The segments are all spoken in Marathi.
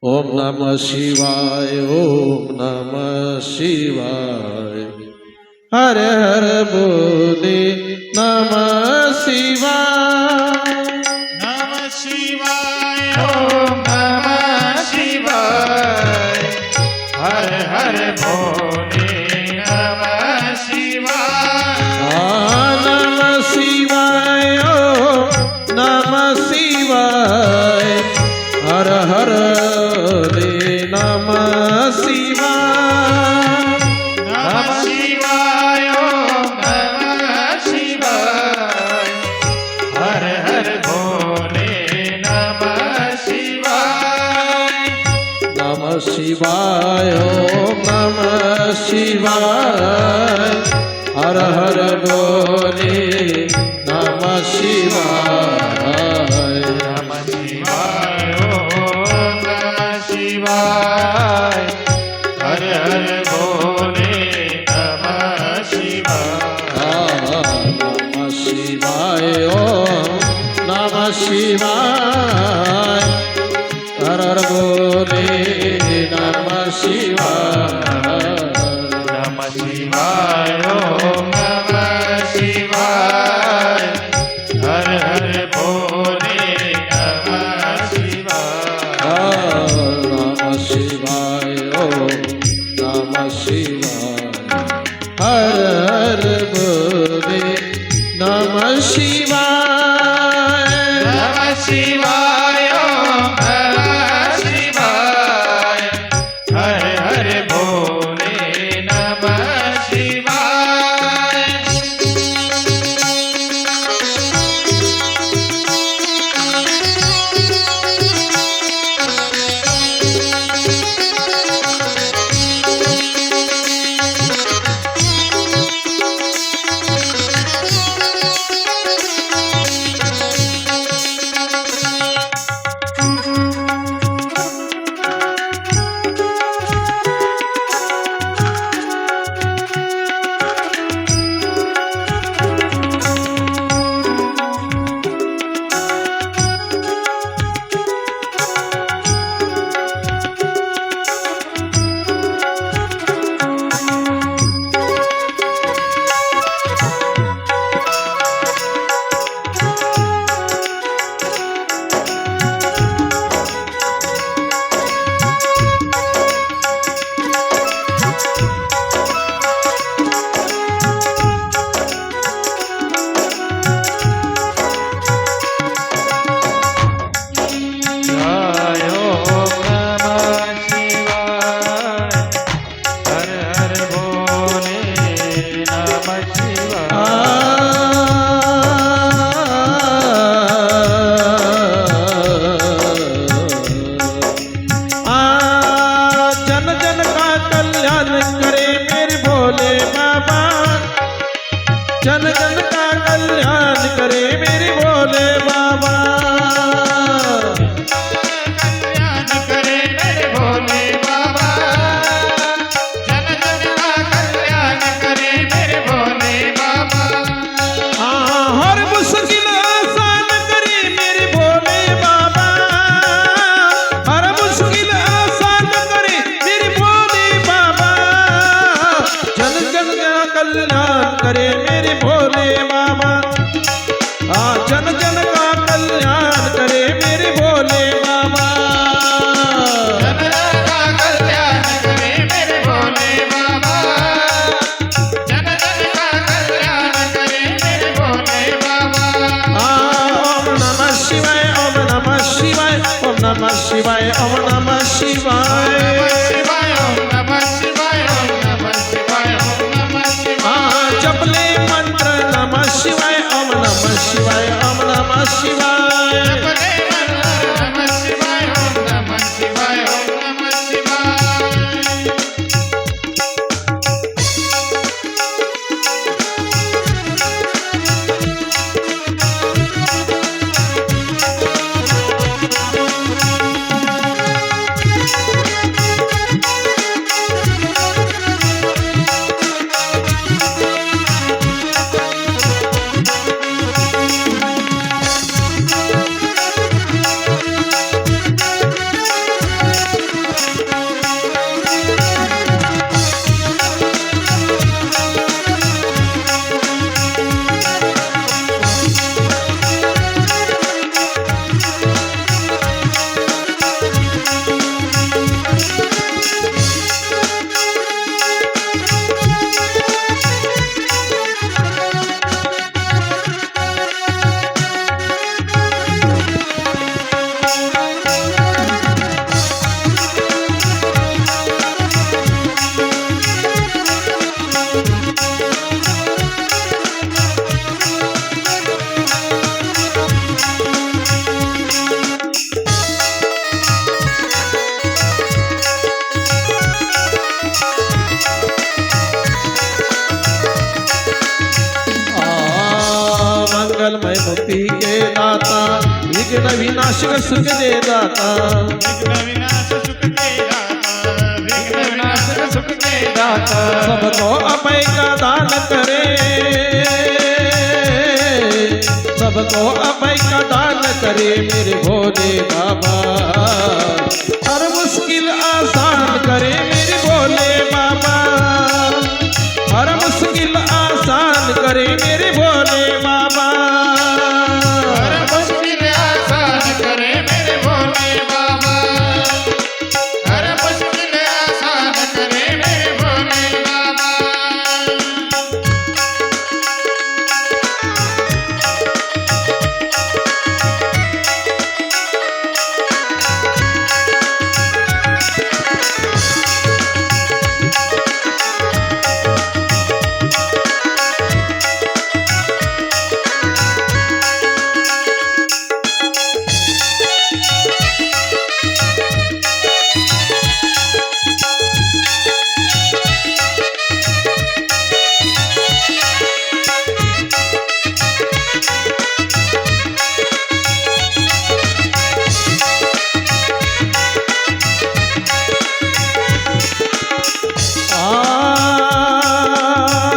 ओम नमः शिवाय, ओम नमः शिवाय। हर हर बोले नमः शिवाय। नमः शिवाय ओम नमः शिवाय। हर हर भोले नमः शिवाय। नमः शिवाय, ओम नमः शिवाय। हर हर बोले नमः शिवाय। नमः शिवाय ओम नमः शिवाय। हर हर भोले नमः शिवाय। नमः शिवाय, ओम नमः शिवाय। हर हर बोले नमः शिवाय। नमः शिवाय ओम नमः शिवाय। हर हर भोले नमः शिवाय। नमः शिवाय, ओम नमः शिवाय। हर हर बोले नमः शिवाय। नमः शिवाय ओम नमः शिवाय। हर हर भोले नमः शिवाय। नमः शिवाय, ओम नमः शिवाय। हर हर बोले नमः शिवाय। नमः शिवाय ओम नमः शिवाय। हर हर भोले नमः शिवाय। शिवाय ओम नमः शिवाय। हर हर भोले नमः शिवाय। जन जन का कल्याण करे मेरे भोले बाबा। जन जन का कल्याण करे मेरे भोले बाबा। कल्याण करे मेरे भोले बाबा। जन जन का कल्याण करे मेरे भोले बाबा। हर मुश्किल आसान करे मेरे भोले बाबा। हर मुश्किल आसान करे मेरे भोले बाबा। जन जन का कल्याण करे मेरे भोले बाबा। जन जन का कल्याण करे मेरे भोले बाबा। जन जन का कल्याण करे मेरे भोले बाबा। जन जन का कल्याण करे मेरे भोले बाबा। ओम नमः शिवाय, ओम नमः शिवाय। ओम नमः शिवाय, ओम नमः शिवाय। शिवाय ओम नमः शिवाय ओम नमः शिवाय ओम नमः शिवाय। जपले मंत्र नमः शिवाय, ओम नमः शिवाय, ओम नमः शिवाय। जपले मंत्र नमः शिवाय ओम नमः शिवाय ओम नमः शिवाय। विघ्न विनाशक सुख दे दाता विघ्न विनाश सुख दे दाता विघ्न विनाशक सुख दे दाता सबको अभय का दान करे सबको अभय का दान करे मेरे भोले बाबा हर मुश्किल आसान करे मेरे भोले बाबा हर मुश्किल आसान करे मेरे भोले बाबा हर मुश्किल आसान करे मेरे भोले बाबा हर मुश्किल आसान करे मेरे भोले बाबा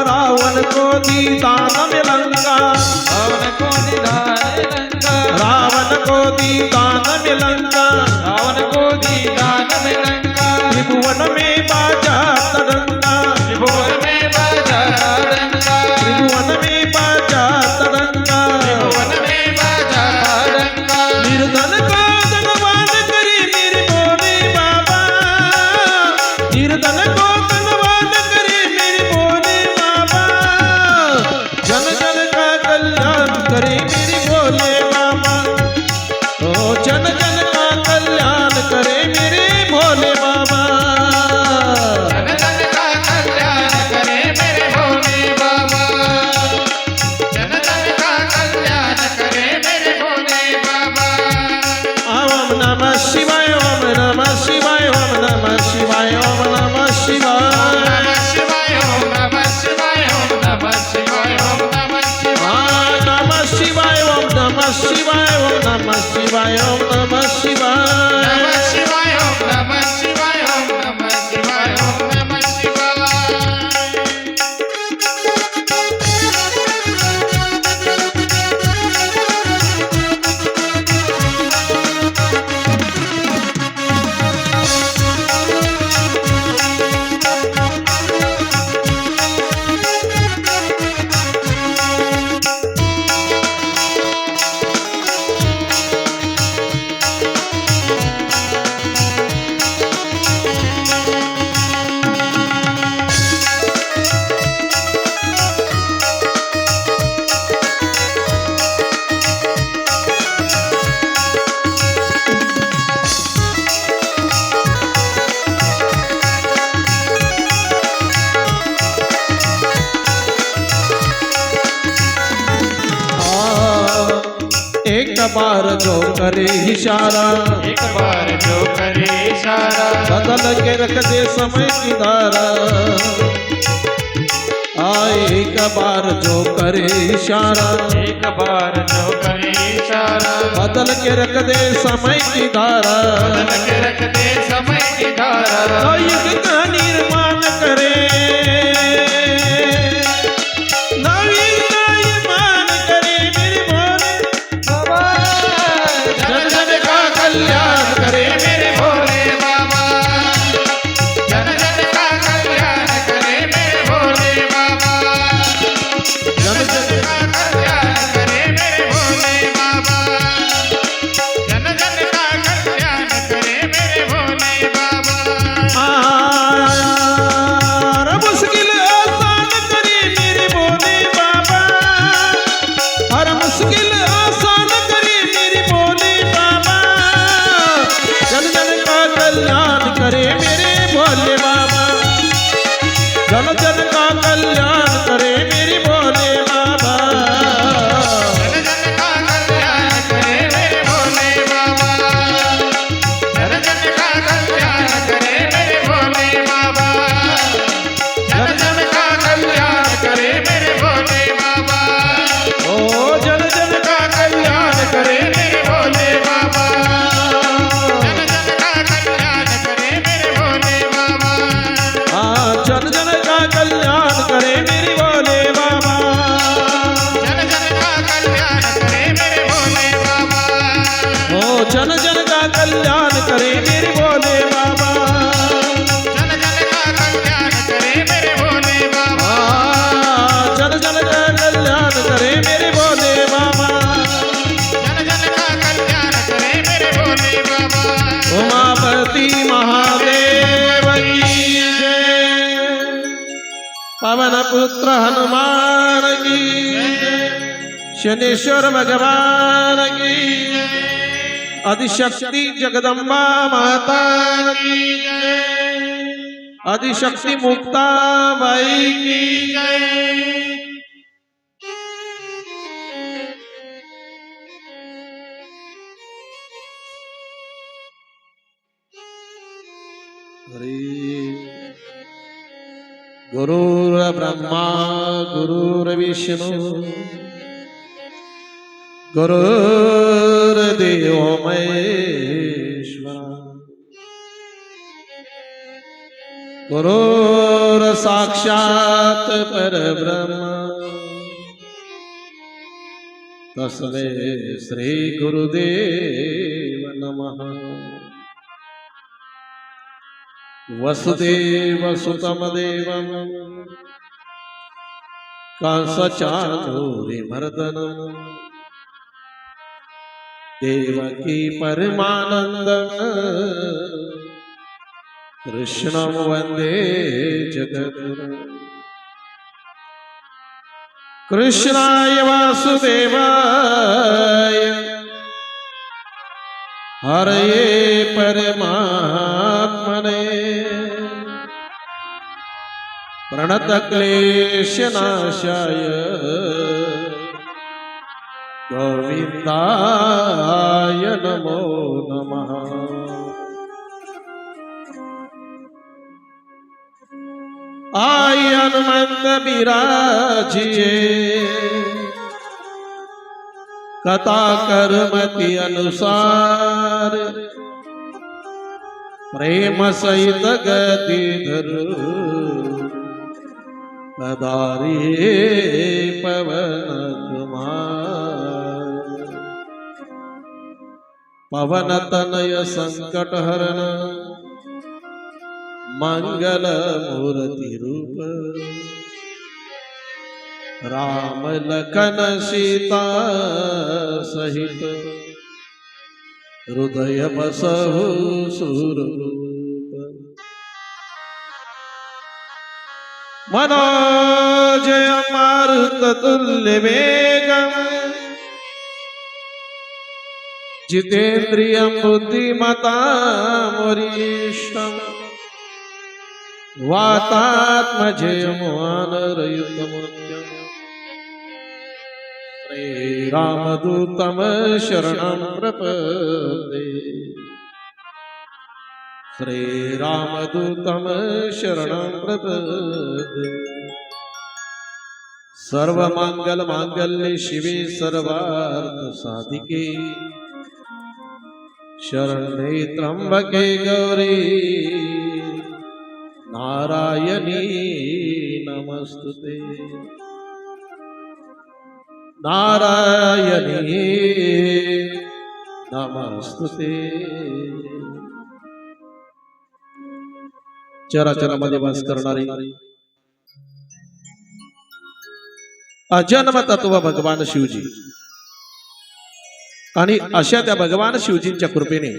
रावण को दी दान में लंका रावण को निधान लंका रावण को दी दान में लंका रावण को दीदान में लंका त्रिभुवन में बाजा तरंगा त्रिभुवन में बाजा रंगा त्रिभुवन में बाजा तरंगा त्रिभुवन में बाजा रंगा निर्धन को धनवान करे मेरे भोले बाबा निर्धन को धनवान करे मेरे भोले बाबा जन जन का कल्याण करे मेरे भोले बाबा ओ जन जन का कल्याण करे मेरे भोले बाबा जन जन का कल्याण करे मेरे भोले बाबा जन जन का कल्याण करे मेरे भोले बाबा ओम नमः शिवाय ओम नमः शिवाय ओम नमः शिवाय ओम नमः शिवाय नमः शिवाय ओम नमः शिवाय ओम नमः शिवाय ओम नमः शिवाय नमः शिवाय ओम नमः शिवाय ओम नमः शिवाय ओम नमः शिवाय नमः शिवाय ओम नमः शिवाय ओम नमः शिवाय ओम नमः शिवाय एक बार जो करे इशारा एक बार जो करे इशारा बदल के रख दे समय की धारा एक बार जो करे इशारा एक बार जो करे इशारा बदल के रख दे समय की धारा बदल के रख दे समय की धारा युग का निर्माण करे नवीन का ईमान करे मेरे भोले बाबा जन जन का कल्याण करे मेरे भोले बाबा जन जन का कल्याण करे मेरे भोले बाबा जन जन का कल्याण करे मेरे भोले बाबा जन जन का कल्याण करे मेरे भोले बाबा हर मुश्किल आसान करे मेरे भोले बाबा हर मुश्किल आसान करे मेरे भोले बाबा जन जन का कल्याण करे मेरे भोले बाबा जन जन का कल्याण करे मेरे भोले बाबा जन जन का कल्याण करे मेरे भोले बाबा जन जन का कल्याण करे मेरे भोले बाबा जन जन का कल्याण करे मेरे भोले बाबा ओ जन जन का कल्याण करे मेरे भोले पवन पुत्र हनुमान की शनेश्वर भगवान की आदिशक्ति जगदम्बा माता की आदिशक्ति मुक्ता बाई की गुरुर्ब्रह्मा गुरुर्विष्णु गुरुर्देवो महेश्वरा गुरुर्साक्षात् परब्रह्म तस्मै श्री गुरुदेव नमः वसुदेव सुतम देवम कंसचानूरी मर्दन देवकी परमानंद कृष्णं वंदे जगद्गुरु कृष्णाय वासुदेवाय हरये परमात्मने प्रणतक्लेशनाशाय गोविन्दाय नमो नमः आय हनुमंत बिराजिए कथा कर्मति अनुसार प्रेम सहित गति धरु पधारिये पवन कुमार पवन तनय संकट हरण मंगल मूर्ति रूप राम लखन सीता सहित हृदय बसहु सुररूप मनोजय मारुत तुल्य वेगम जितेन्द्रियं बुद्धिमतां वातात्मजयमानरयुतमुद्यम् श्रीरामदूतं शरणं प्रपद्ये श्रीरामदूतं शरणं प्रपद्ये सर्वमङ्गलमाङ्गल्ये शिवे सर्वार्थसाधिके शरण्ये त्र्यम्बके गौरी नारायणी नमस्तुते नारायणी नमस्तुते चराचरामध्ये वास करणारी अजन्म तत्व भगवान शिवजी आणि अशा त्या भगवान शिवजींच्या कृपेने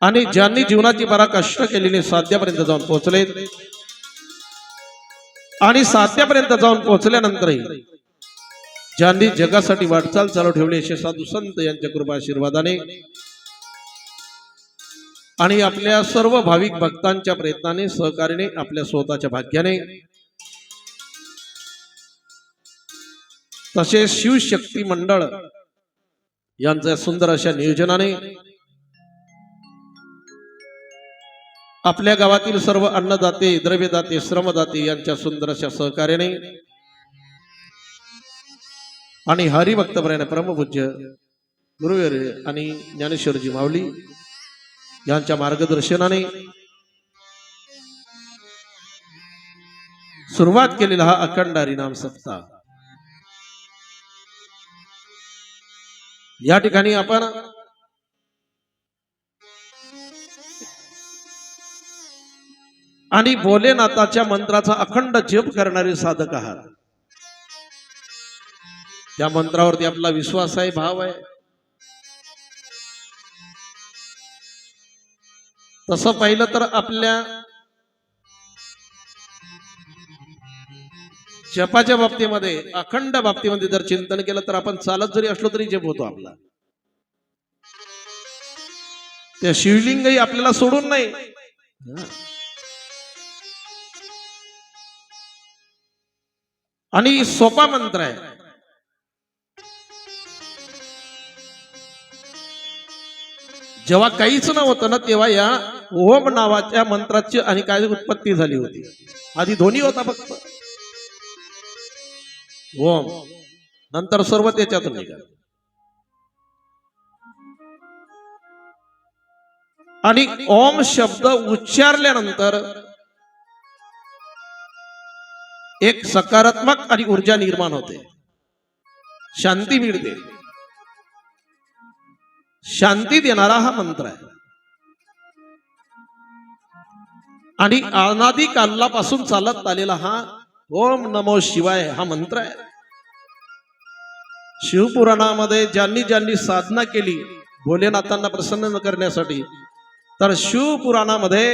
आणि ज्यांनी जीवनाची बरा कष्ट केलेले साध्यापर्यंत जाऊन पोहोचले आणि साध्यापर्यंत जाऊन पोहोचल्यानंतरही ज्यांनी जगासाठी वाटचाल चालू ठेवली असे साधू संत यांच्या कृपा आशीर्वादाने आणि आपल्या सर्व भाविक भक्तांच्या प्रयत्नाने सहकार्याने आपल्या स्वतःच्या भाग्याने तसेच शिवशक्ती मंडळ यांच्या सुंदर अशा नियोजनाने आपल्या गावातील सर्व अन्नदाते द्रव्यदाते श्रमदाते यांच्या सुंदर अशा सहकार्याने आणि हरिभक्तपरायण परमपूज्य गुरुवर्य आणि ज्ञानेश्वरजी माऊली यांच्या मार्गदर्शनाने सुरुवात केलेला हा अखंड हरिनाम सप्ताह या ठिकाणी आपण आणि भोलेनाथाच्या मंत्राचा अखंड जप करणारे साधक आहात. त्या मंत्रावरती आपला विश्वास आहे, भाव आहे. तसं पाहिलं तर आपल्या जपाच्या बाबतीमध्ये अखंड बाबतीमध्ये जर चिंतन केलं तर आपण चालत जरी असलो तरी जप होतो आपला. त्या शिवलिंगही आपल्याला सोडून नाही. आणि सोपा मंत्र आहे. जेव्हा काहीच नव्हतं ना तेव्हा या ओम नावाच्या मंत्राची आणि काय उत्पत्ती झाली होती. आधी ध्वनी होता फक्त ओम, नंतर सर्व त्याच्यातून निघाल. आणि ओम शब्द उच्चारल्यानंतर एक सकारात्मक आणि ऊर्जा निर्माण होते, शांती मिळते. शांती देणारा हा मंत्र आहे. आणि अनादी कालापासून चालत आलेला हा ओम नमो शिवाय हा मंत्र आहे. शिवपुराणामध्ये ज्यांनी ज्यांनी साधना केली भोलेनाथांना प्रसन्न करण्यासाठी, तर शिवपुराणामध्ये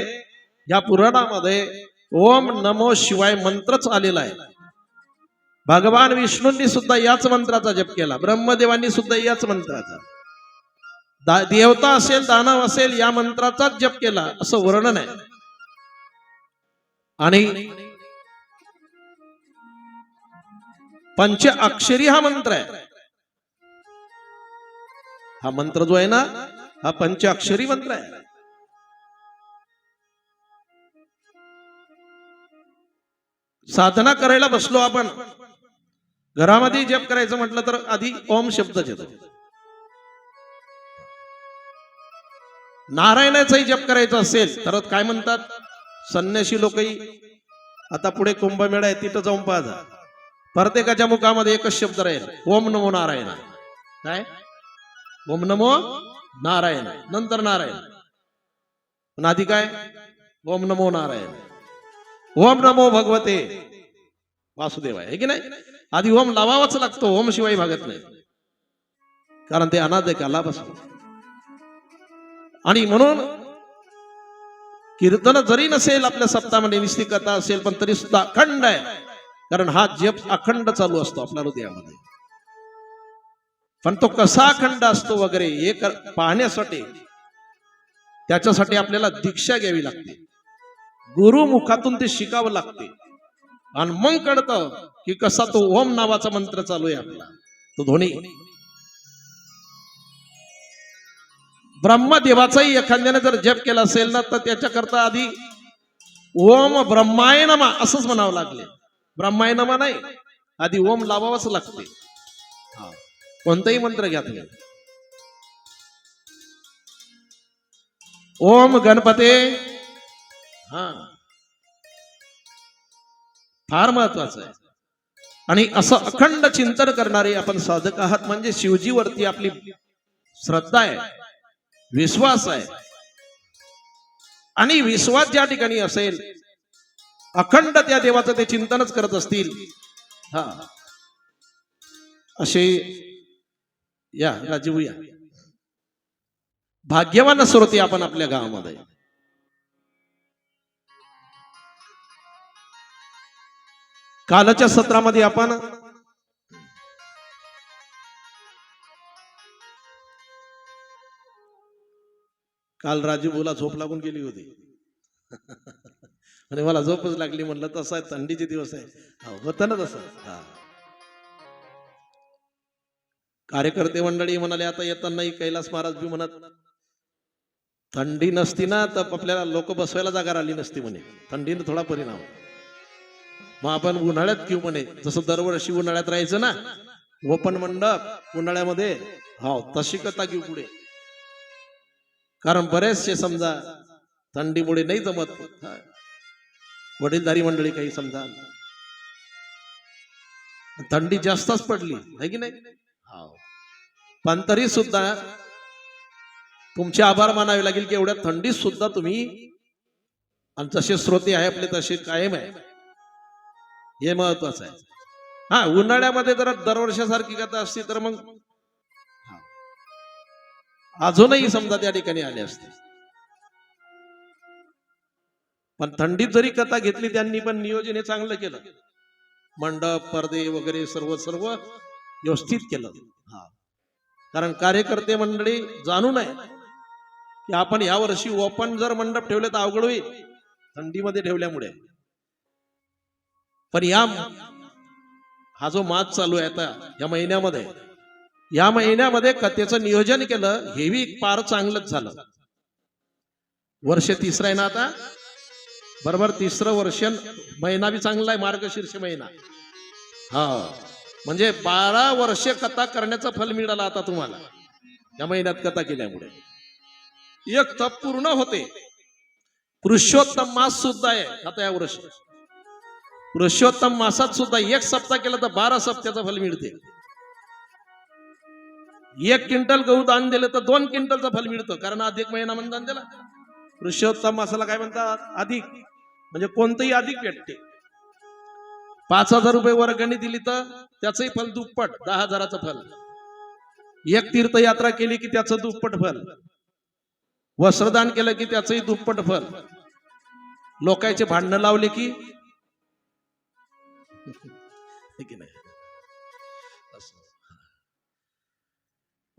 या पुराणामध्ये ओम नमो शिवाय मंत्रच आलेला आहे. भगवान विष्णूंनी सुद्धा याच मंत्राचा जप केला, ब्रह्मदेवांनी सुद्धा याच मंत्राचा, देवता असेल दानव असेल या मंत्राचाच जप केला असं वर्णन आहे. आणि पंच अक्षरी हा मंत्र आहे. हा मंत्र जो आहे ना हा पंच अक्षरी मंत्र आहे. साधना करायला बसलो आपण, घरामध्ये जप करायचं म्हटलं तर आधी ओम शब्दच येतो. नारायणाचाही जप करायचा असेल तर काय म्हणतात संन्यासी लोकही, आता पुढे कुंभमेळा आहे तिथं जाऊन पाहा, प्रत्येकाच्या मुखामध्ये एकच शब्द राहील, ओम नमो नारायण. काय ओम नमो नारायण, नंतर नारायण, पण आधी काय ओम नमो नारायण, ओम नमो भगवते वासुदेवाय, आहे की नाही. आधी ओम लावावाच लागतो, ओम शिवाय भागत नाही, कारण ते अनाद कालापासून. आणि म्हणून कीर्तन जरी नसेल आपल्या सप्ताहामध्ये, निस्ती कथा असेल, पण तरी सुद्धा अखंड आहे, कारण हा जप अखंड चालू असतो आपल्या हृदयामध्ये. पण तो कसा अखंड असतो वगैरे हे पाहण्यासाठी त्याच्यासाठी आपल्याला दीक्षा घ्यावी लागते, गुरुमुखातून ते शिकावं लागते. आणि मग कळतं की कसा तो ओम नावाचा मंत्र चालू आहे आपला, तो ध्वनी. ब्रह्मदेवाचाही एखाद्याने जर जप केला असेल ना तर त्याच्याकरता आधी ओम ब्रह्माय नमः असंच म्हणावं लागले, ब्रह्माय नमः नाही, आधी ओम लावावंच लागते. कोणताही मंत्र घ्या तुम्ही. ओम गणपते, हा फार महत्वाचं आहे. आणि असं अखंड चिंतन करणारे आपण साधक आहात म्हणजे शिवजीवरती आपली श्रद्धा आहे, विश्वास आहे. आणि विश्वास ज्या ठिकाणी असेल, अखंड त्या देवाचं ते चिंतनच करत असतील, हा असे या राजीव या भाग्यवान श्रोते आपण आपल्या गावामध्ये. कालच्या सत्रामध्ये आपण काल राजीव बोला झोप लागून गेली होती आणि मला झोपच लागली. म्हणलं तसं आहे, थंडीचे दिवस आहे, होतं ना तसं. कार्यकर्ते मंडळी म्हणाले आता येताना कैलास महाराज बी म्हणत थंडी नसती ना तर आपल्याला लोक बसवायला जागा राहिली नसती म्हणे, थंडीने थोडा परिणाम. मग आपण उन्हाळ्यात घेऊ म्हणे, जसं दरवर्षी उन्हाळ्यात राहायचं ना ओपन मंडप उन्हाळ्यामध्ये, हो तशी कथा घेऊ पुढे. कारण बरेचसे समजा थंडीमुळे नाही जमत, वडीलधारी मंडळी काही समजा थंडी जास्तच पडली आहे की नाही, पण तरी सुद्धा तुमचे आभार मानावे लागेल की एवढ्या थंडीत सुद्धा तुम्ही आणि जसे श्रोते आहे आपले तसे कायम आहे, हे महत्वाचं आहे. हा उन्हाळ्यामध्ये जर दरवर्षासारखी कथा असती तर मग अजूनही समजा त्या ठिकाणी आले असते. पण थंडीत जरी कथा घेतली त्यांनी पण नियोजन हे चांगलं केलं. मंडप पडदे वगैरे सर्व सर्व व्यवस्थित केलं. हा, कारण कार्यकर्ते मंडळी जाणू नये की आपण यावर्षी ओपन जर मंडप ठेवले तर अवघड होईल थंडीमध्ये ठेवल्यामुळे. पण हा जो मास चालू आहे आता या महिन्यामध्ये कथेचं नियोजन केलं, हेही फार चांगलंच झालं. वर्ष तिसरं आहे ना आता, बरोबर तिसरं वर्ष. महिना बी चांगला आहे, मार्गशीर्ष महिना. हा, म्हणजे 12 वर्ष कथा करण्याचं फल मिळालं आता तुम्हाला या महिन्यात कथा केल्यामुळे. एक तप पूर्ण होते. पुरुषोत्तम मास सुद्धा आहे आता या वर्षी. पुरुषोत्तम मासात सुद्धा 1 सप्ताह केला तर 12 सप्त्याचं फल मिळते. 1 क्विंटल गहू दान दिलं तर 2 क्विंटलचं फल मिळतं, कारण अधिक महिना म्हणून दान दिला. पुरुषोत्तम मासाला काय म्हणतात? अधिक. म्हणजे कोणतंही अधिक भेटते. 5,000 रुपये वर्गणी दिली तर त्याचंही फल दुप्पट, 10,000चं फल. 1 तीर्थयात्रा केली की त्याचं दुप्पट फल. वस्त्रदान केलं की त्याचंही दुप्पट फल. लोकांचे भांडणं लावले की नाही,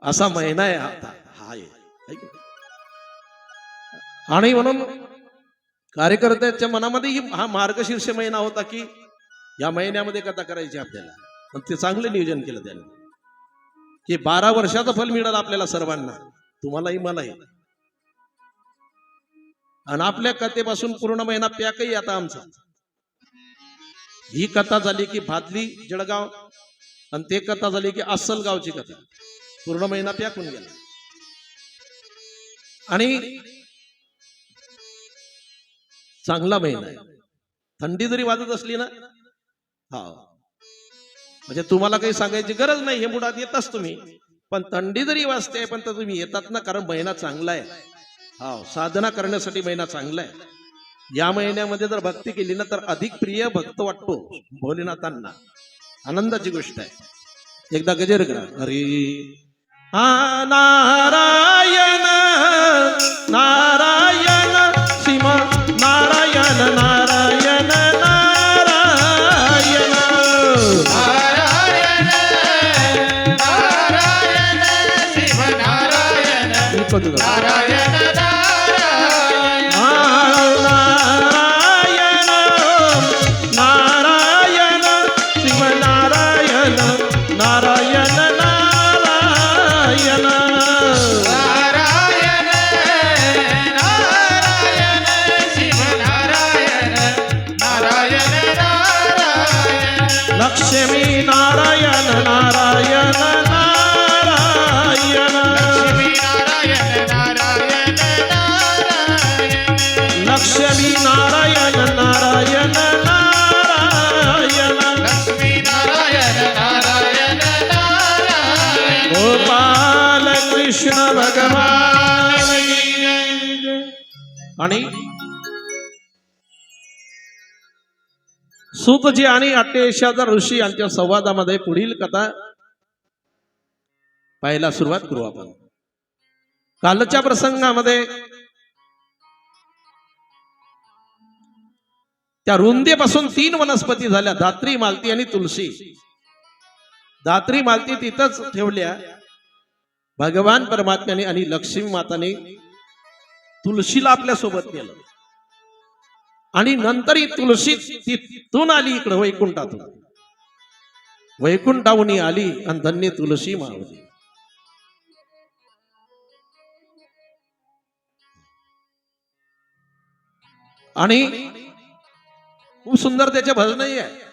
असा महिना आहे आता हा आहे. आणि म्हणून कार्यकर्त्याच्या मनामध्ये हा मार्गशीर्ष महिना होता की या महिन्यामध्ये कथा करायची आपल्याला. पण ते चांगलं नियोजन केलं त्याने की 12 वर्षाचं फल मिळालं आपल्याला सर्वांना, तुम्हालाही मलाही. आणि आपल्या कथेपासून पूर्ण महिना पॅकही आता आमचा. ही कथा झाली की भादली जळगाव, आणि ते कथा झाली की अस्सल गावची कथा. पूर्ण महिना पॅक होऊन गेला. आणि चांगला महिना आहे. थंडी जरी वाजत असली ना, हा, म्हणजे तुम्हाला काही सांगायची गरज नाही, हे मुळात येताच तुम्ही. पण थंडी जरी वाजते पण तर तुम्ही येतात ना, कारण महिना चांगला आहे. हा, साधना करण्यासाठी महिना चांगला आहे. या महिन्यामध्ये जर भक्ती केली ना तर अधिक प्रिय भक्त वाटतो भोलेनाथांना. आनंदाची गोष्ट आहे. एकदा गजर करा. हरी हा नारायण नारायण सीमा नारायण नारायण नारायण नारायण नारायण शिव नारायण नारायण लक्ष्मी नारायण नारायण नारायण लक्ष्मी नारायण नारायण नारायण लक्ष्मी नारायण नारायण नारायण गोपाल कृष्ण भगवान की जय. आणि सूतजी आणि 28,000 ऋषी यांच्या संवादामध्ये पुढील कथा पाहायला सुरुवात करू आपण. कालच्या प्रसंगामध्ये त्या रुंदेपासून 3 वनस्पती झाल्या, धात्री, मालती आणि तुलसी. धात्री मालती तिथंच ठेवल्या भगवान परमात्म्याने, आणि लक्ष्मी माताने तुलसीला आपल्या सोबत केलं. आणि नंतर ही तुलसी तिथून आली इकडे वैकुंठातून. वैकुंठाहून आली आणि धन्य तुलसी मावली. आणि खूप सुंदर त्याचे भजनही आहे.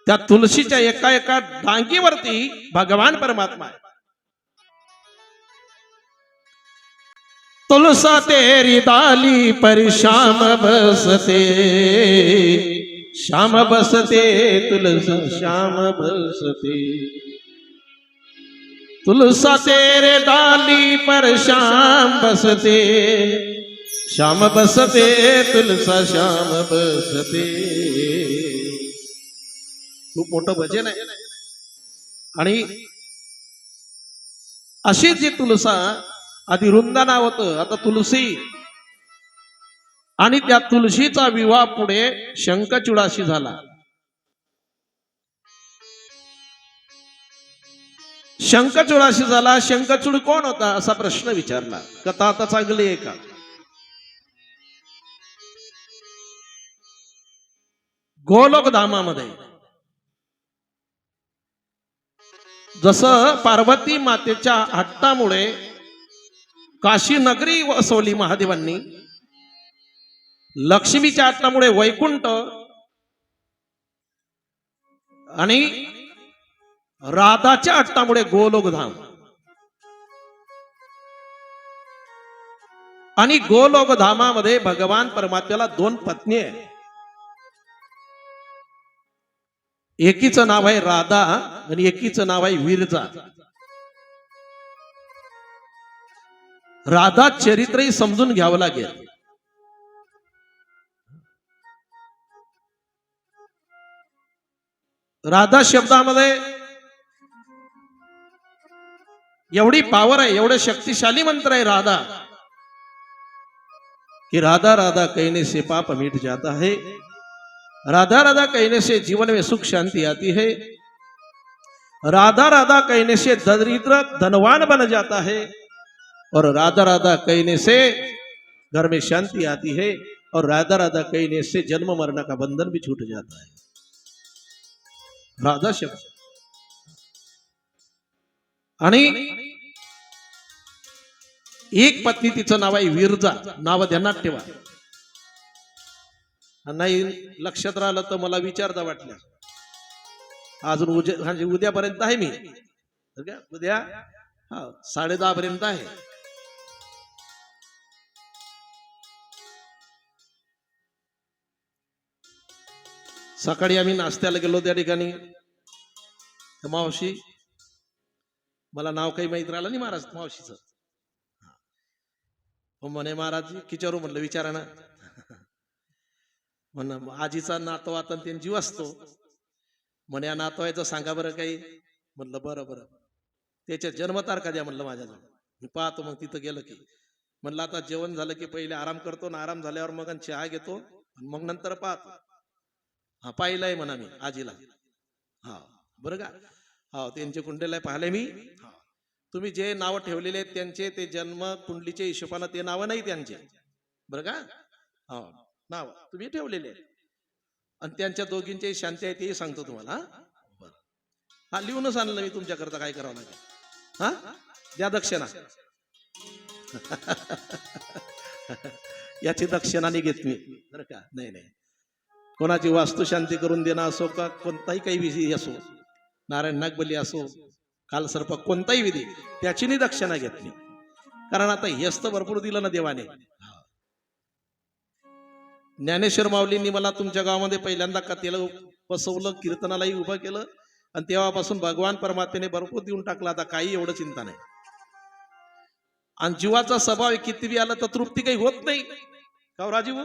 त्या तुलसीच्या एका एका डांगीवरती भगवान परमात्मा आहे. तुलसा तेरी डाली पर श्याम बसते, श्याम बसते तुलसा श्याम बसते. तुलसा तेरे डाली पर श्याम बसते, श्याम बसते तुलसा श्याम बसते. खूप मोठं भजन आहे. आणि अशी जी तुलसा, आधी वृंदा नाव होतं, आता तुलसी. आणि त्या तुलसीचा विवाह पुढे शंखचूडाशी झाला. शंखचूडाशी झाला. शंखचूड कोण होता असा प्रश्न विचारला. कथा आता चांगली आहे का? गोलोक धामामध्ये जसं पार्वती मातेच्या हट्टामुळे काशी नगरी वसवली महादेवांनी, लक्ष्मीच्या हट्टामुळे वैकुंठ आणि राधाच्या हट्टामुळे गोलोक धाम. आणि गोलोक धामामध्ये भगवान परमात्म्याला 2 पत्नी आहे. एकीचं नाव आहे राधा आणि एकीचं नाव आहे विरजा. राधा चरित्रही समजून घ्यावं लागेल. राधा शब्दामध्ये एवढी पावर आहे, एवढे शक्तिशाली मंत्र आहे राधा, कि राधा राधा कहने से पाप मिट जाता है, राधा राधा कहने से जीवन में सुख शांति आती है, राधा राधा कहने से दरिद्र धनवान बन जाता है, और राधा राधा कहने से घर में शांति आती है, और राधा राधा कहने से जन्म मरण का बंधन भी छूट जाता है. राधा शब्द. आणि एक पत्नी तिचं नाव आहे विरजा. नाव ध्यानात ठेवा. नाही लक्षात राहिलं तर मला विचारता वाटलं. अजून उद्यापर्यंत आहे मी. उद्या 10:30 पर्यंत आहे. सकाळी आम्ही नाश्त्याला गेलो त्या ठिकाणी. मावशी, मला नाव काही माहित राहिलं नाही महाराज मावशीचं. म्हणे महाराज किचरू म्हटलं विचारा ना. म्हण आजीचा नातवातन त्यांनी जीव असतो. म्हणे या नातवायचं सांगा बरं काही. म्हटलं बरं बरं. त्याच्या जन्मतारखा द्या म्हटलं माझ्याजवळ. मी पाहतो. मग तिथं गेलं की म्हणलं आता जेवण झालं की पहिले आराम करतो ना, आराम झाल्यावर मग चहा घेतो, मग नंतर पाहतो. हा पाहिलंय म्हणा मी आजीला. हा बरं का. हा त्यांचे कुंडले पाहिले मी. हा तुम्ही जे नाव ठेवलेले आहेत त्यांचे, ते जन्म कुंडलीच्या हिशोबाने ते नाव नाही त्यांचे, बरं का. हा नाव तुम्ही ठेवलेले आहेत आणि त्यांच्या दोघींची शांती आहे तेही सांगतो तुम्हाला. बरं. हा लिहूनच आणलं मी तुमच्याकरता. काय करावं लागेल. हा द्या दक्षिणा. याची दक्षिणा नाही घेत मी, बरं का. नाही नाही, कोणाची वास्तुशांती करून देणं असो का कोणताही काही विधी असो, नारायण नागबली असो, कालसर्प, कोणताही विधी, त्याची नाही दक्षिणा घेतली. कारण आता हेच तर भरपूर दिलं ना देवाने. ज्ञानेश्वर माऊलींनी मला तुमच्या गावामध्ये पहिल्यांदा कथेला बसवलं, कीर्तनालाही उभं केलं, आणि तेव्हापासून भगवान परमात्म्याने भरपूर देऊन टाकला. आता काही एवढं चिंता नाही. आणि जीवाचा स्वभाव किती बी आला तर तृप्ती काही होत नाही का राजीव.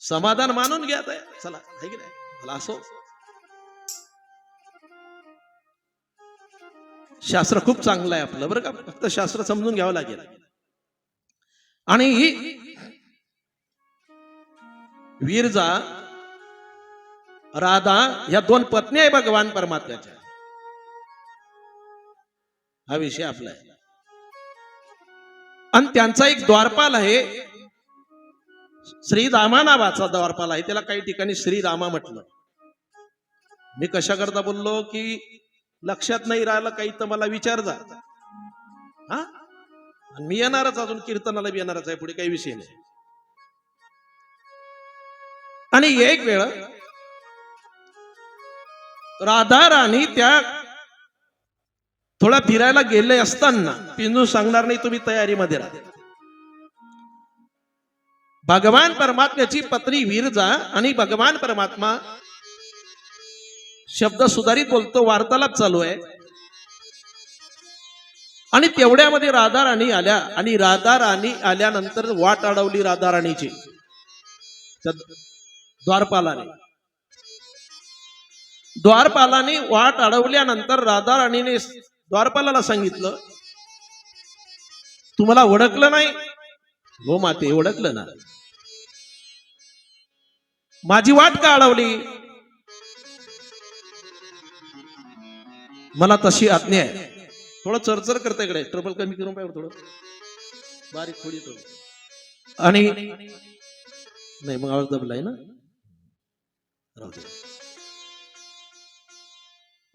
समाधान मानून घ्या. चला आहे की नाही. मला असो शास्त्र खूप चांगलं आहे आपलं, बरं का. फक्त शास्त्र समजून घ्यावं लागेल. आणि विरजा राधा या 2 पत्नी आहे भगवान परमात्म्याच्या. हा विषय आपला आहे. आणि त्यांचा एक द्वारपाल आहे, श्रीरामा नावाचा द्वारपाल आहे. त्याला काही ठिकाणी श्रीरामा म्हटलं. मी कशा करता बोललो की लक्षात नाही राहिलं काही तर मला विचार जा. हा मी येणारच, अजून कीर्तनाला बी येणारच आहे पुढे, काही विषय नाही. आणि एक वेळ राधा राणी त्या थोडा फिरायला गेले असताना, पिंजून सांगणार नाही तुम्ही तयारीमध्ये राहा, भगवान परमात्म्याची पत्नी विरजा आणि भगवान परमात्मा शब्द सुधारित बोलतो, वार्तालाप चालू आहे. आणि तेवढ्यामध्ये राधा राणी आल्या. आणि राधा राणी आल्यानंतर वाट अडवली राधा राणीची द्वारपालाने वाट अडवल्यानंतर राधा राणीने द्वारपालाला सांगितलं, तुम्हाला ओळखलं नाही हो माते ओळखलं ना. माझी वाट का अडवली, मला तशी आज्ञा आहे. थोडं चरचर करता इकडे, ट्रबल कमी करून पाहिजे थोडं बारीक थोडी थोडी. आणि नाही मग आवाज दबलाय ना. राहू दे.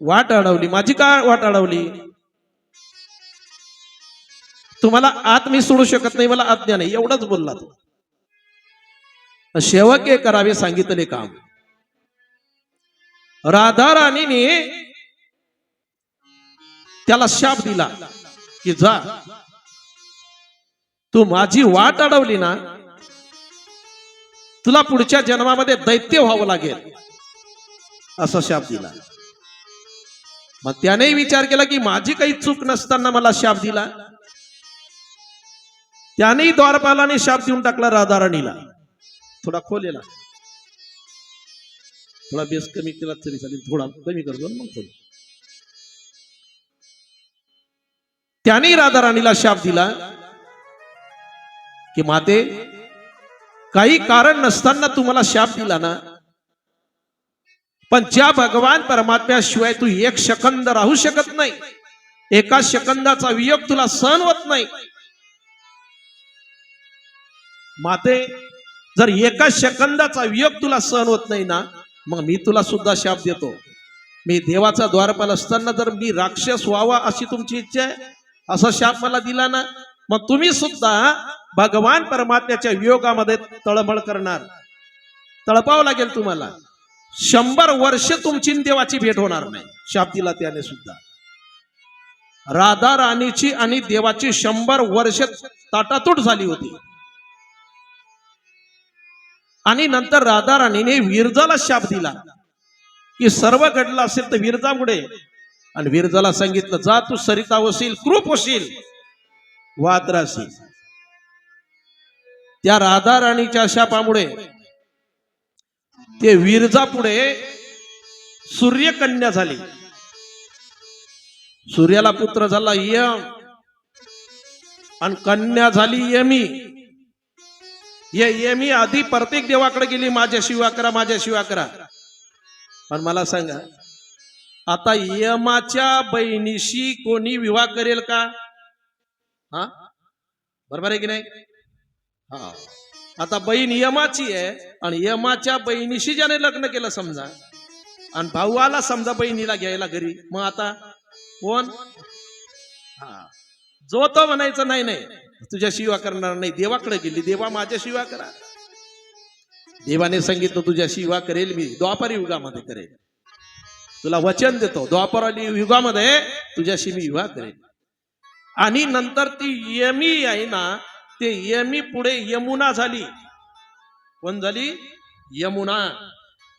वाट अडवली, माझी का वाट अडवली, तुम्हाला आत मी सोडू शकत नाही, मला आज्ञा नाही, एवढंच बोलला तो. सेवके करावे सांगितले काम. राधा राणीने त्याला शाप दिला की जा, तू माझी वाट अडवली ना, तुला पुढच्या जन्मामध्ये दैत्य व्हावं लागेल, असा शाप दिला. मग त्याने विचार केला की माझी काही चूक नसताना मला शाप दिला. त्यानेही द्वारपालाने शाप देऊन टाकला राधा राणीला. थोडा खोलेला, थोडा बेस कमी केला तरी चालेल, थोडा कमी करतो मग खोल. त्याने राधा राणीला शाप दिला की माते, काही कारण नसताना तुम्हाला शाप दिला ना, पण ज्या भगवान परमात्म्याशिवाय तू एक सेकंद राहू शकत नाही, एका सेकंदाचा वियोग तुला सहन होत नाही. माते, जर एका सेकंदाचा वियोग तुला सहन होत नाही ना, मग मी तुला सुद्धा शाप देतो. मी देवाचा द्वारपाल असताना जर मी राक्षस व्हावा अशी तुमची इच्छा आहे, असा शाप मला दिला ना, मग तुम्ही सुद्धा भगवान परमात्म्याच्या वियोगामध्ये तळमळ करणार, तळपावं लागेल तुम्हाला. 100 वर्ष तुमची देवाची भेट होणार नाही. शाप दिला त्याने सुद्धा. राधा राणीची आणि देवाची 100 वर्ष ताटातूट झाली होती. आणि नंतर राधा राणीने विरजाला शाप दिला की सर्व घडलं असेल तर विरजामुळे. आणि विरजाला सांगितलं, जा तू सरिता होशील, कृप होशील, वात राशील. त्या राधा राणीच्या शापामुळे ते विरजा पुढे सूर्यकन्या झाली. सूर्याला पुत्र झाला यम, आणि कन्या झाली यमी. यमी आधी प्रत्येक देवाकडे गेली, माझ्या शिवा करा, माझ्या शिवा करा. पण मला सांगा, आता यमाच्या बहिणीशी कोणी विवाह करेल का? हा, बरोबर आहे की नाही? हा, आता बहीण यमाची आहे आणि यमाच्या बहिणीशी ज्याने लग्न केलं समजा, आणि भाऊ आला समजा बहिणीला घ्यायला घरी, मग आता कोण? हा, जो तो म्हणायचं नाही नाही तुझ्या शिवा करणार नाही, देवाकडे गेली, देवा माझ्या शिवा करा. देवाने सांगितलं तुझ्या शिवा करेल मी, द्वापारी युगामध्ये करेल, तुला वचन देतो, द्वापारी युगामध्ये तुझ्याशी मी विवाह करेल. आणि नंतर ती यमी आहे ना, ते यमी पुढे यमुना झाली. कोण झाली? यमुना.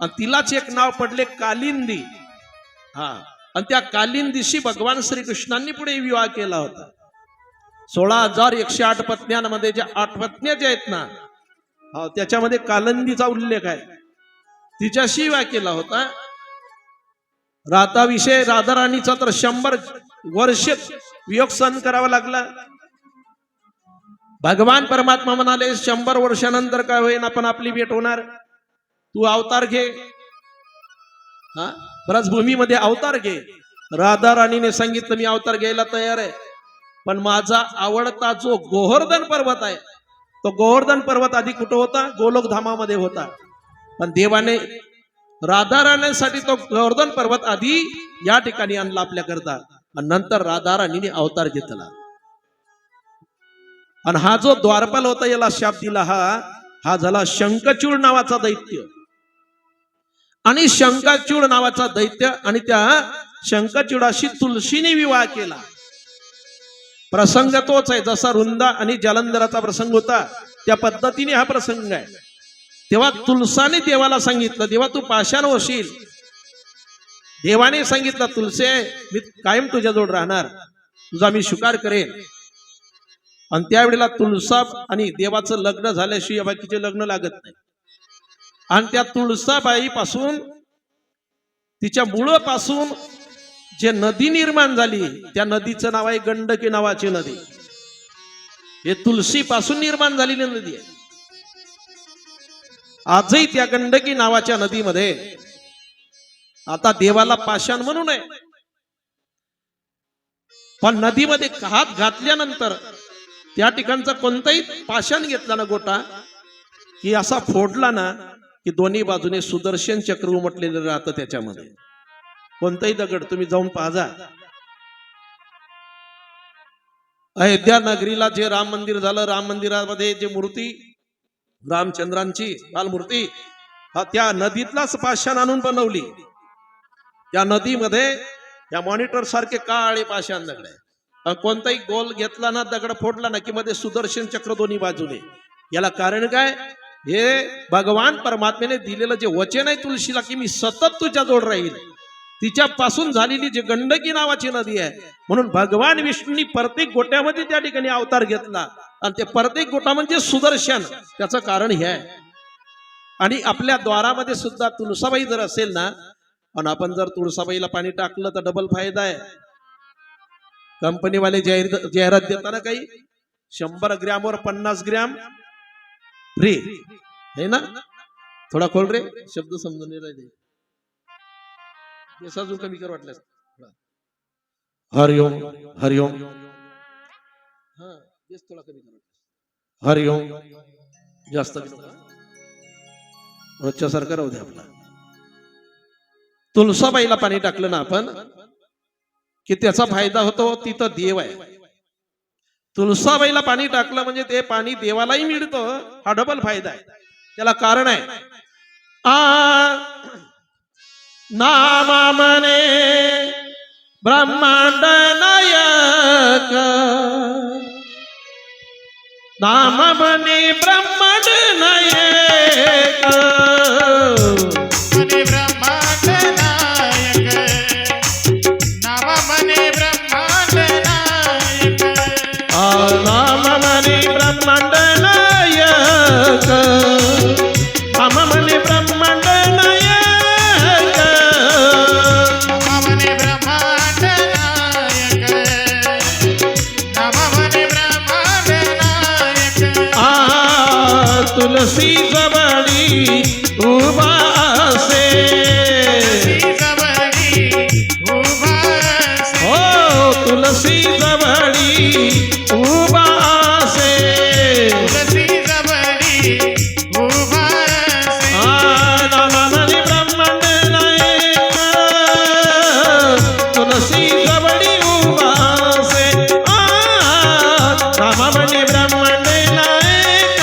आणि तिलाच एक नाव पडले कालिंदी. हा, आणि त्या कालिंदीशी भगवान श्रीकृष्णांनी पुढे विवाह केला होता. 16,108 पत्न्यांमध्ये ज्या 8 पत्न्या ज्या आहेत ना, त्याच्यामध्ये कालिंदीचा उल्लेख आहे. तिच्याशी विवाह केला होता. राधाविषयी राधा राणीचा तर 100 वर्ष वियोग सहन करावा लागला. भगवान परमात्मा म्हणाले 100 वर्षानंतर काय होईना पण आपली भेट होणार, तू अवतार घे. हा, बराच भूमीमध्ये अवतार घे. राधा राणीने सांगितलं मी अवतार घ्यायला तयार आहे, पण माझा आवडता जो गोवर्धन पर्वत आहे, तो गोवर्धन पर्वत आधी कुठं होता? गोलोक धामामध्ये होता. पण देवाने राधा राणीसाठी तो गोवर्धन पर्वत आधी या ठिकाणी आणला आपल्याकरता, आणि नंतर राधा राणीने अवतार घेतला. आणि हा जो द्वारपाल होता याला शाप दिला, हा झाला शंखचूड नावाचा दैत्य. आणि शंखचूड नावाचा दैत्य आणि त्या शंखचूडाशी तुलसीने विवाह केला. प्रसंग तोच आहे, जसा रुंदा आणि जालंधराचा प्रसंग होता त्या पद्धतीने हा प्रसंग आहे. तेव्हा तुलसाने देवाला सांगितलं, देवा तू पाषाण होशील. देवाने सांगितलं, तुलसे मी कायम तुझ्याजवळ राहणार, तुझा मी स्वीकार करेन. आणि त्यावेळेला तुळसा आणि देवाचं लग्न झाल्याशिवाय बाकीचे लग्न लागत नाही. आणि त्या तुळसाबाई पासून, तिच्या मुळापासून जे नदी निर्माण झाली, त्या नदीचं नाव आहे गंडकी नावाची नदी. हे तुलसी पासून निर्माण झालेली नदी आहे. आजही त्या गंडकी नावाच्या नदीमध्ये आता देवाला पाषाण म्हणू नये, पण नदीमध्ये हात घातल्यानंतर त्या ठिकाणचा कोणताही पाषाण घेतला ना गोटा की असा फोडला ना की दोन्ही बाजूने सुदर्शन चक्र उमटलेलं राहतं त्याच्यामध्ये. कोणताही दगड तुम्ही जाऊन पाहा. अयोध्या नगरीला जे राम मंदिर झालं, राम मंदिरामध्ये जे मूर्ती रामचंद्रांची बालमूर्ती त्या नदीतलाच पाषाण आणून बनवली. त्या नदीमध्ये त्या मॉनिटर सारखे काळे पाषाण दगड आहे. कोणताही गोल घेतला ना, दगड फोडला ना की मध्ये सुदर्शन चक्र दोन्ही बाजूने. याला कारण काय? हे भगवान परमात्म्याने दिलेलं जे वचन आहे तुळशीला की मी सतत तुझ्या जोड राहील, तिच्यापासून झालेली जी गंडकी नावाची नदी आहे. म्हणून भगवान विष्णूंनी प्रत्येक गोट्यामध्ये त्या ठिकाणी अवतार घेतला आणि ते प्रत्येक गोटा म्हणजे सुदर्शन. त्याचं कारण हे आहे. आणि आपल्या द्वारामध्ये सुद्धा तुळसाबाई जर असेल ना, आणि आपण जर तुळसाबाईला पाणी टाकलं तर डबल फायदा आहे. कंपनीवाले जाहिरात देताना काही 100 ग्रॅमवर 50 ग्रॅम फ्री है ना. थोडा खोल रे, शब्द समजून नाही राहिले. अजून कमी कर वाटल्यास. हरिओम हरिओम. हा तेच थोडा कमी कर. हरिओम जास्त रोजच्या सारखं राहू दे आपला. तुळसाबाईला पाणी टाकलं ना आपण की त्याचा फायदा होतो. तिथं देव आहे. तुळसाबाईला पाणी टाकलं म्हणजे ते पाणी देवालाही मिळतं. हा डबल फायदा आहे. त्याला कारण आहे नामा म्हणे ब्रह्मांड नायक, नाम म्हणे ब्रह्मांड नायक, म्हणे ब्रह्मांड नायक, नाम म्हणे ब्रह्मांड नायक, नाम म्हणे ब्रह्मांड नायक, नाम म्हणे ब्रह्मांड नायक, नाम म्हणे ब्रह्मांड नायक, नाम म्हणे ब्रह्मांड नायक. तुलसी जवळी उभा असे, जवळी उभा असे, हो तुलसी जवळी उभा असे, तुलसी जवळी उभा असे. नाम म्हणे ब्रह्मांड नायक, तुलसी जवळी उभा असे, नाम म्हणे ब्रह्मांड नायक,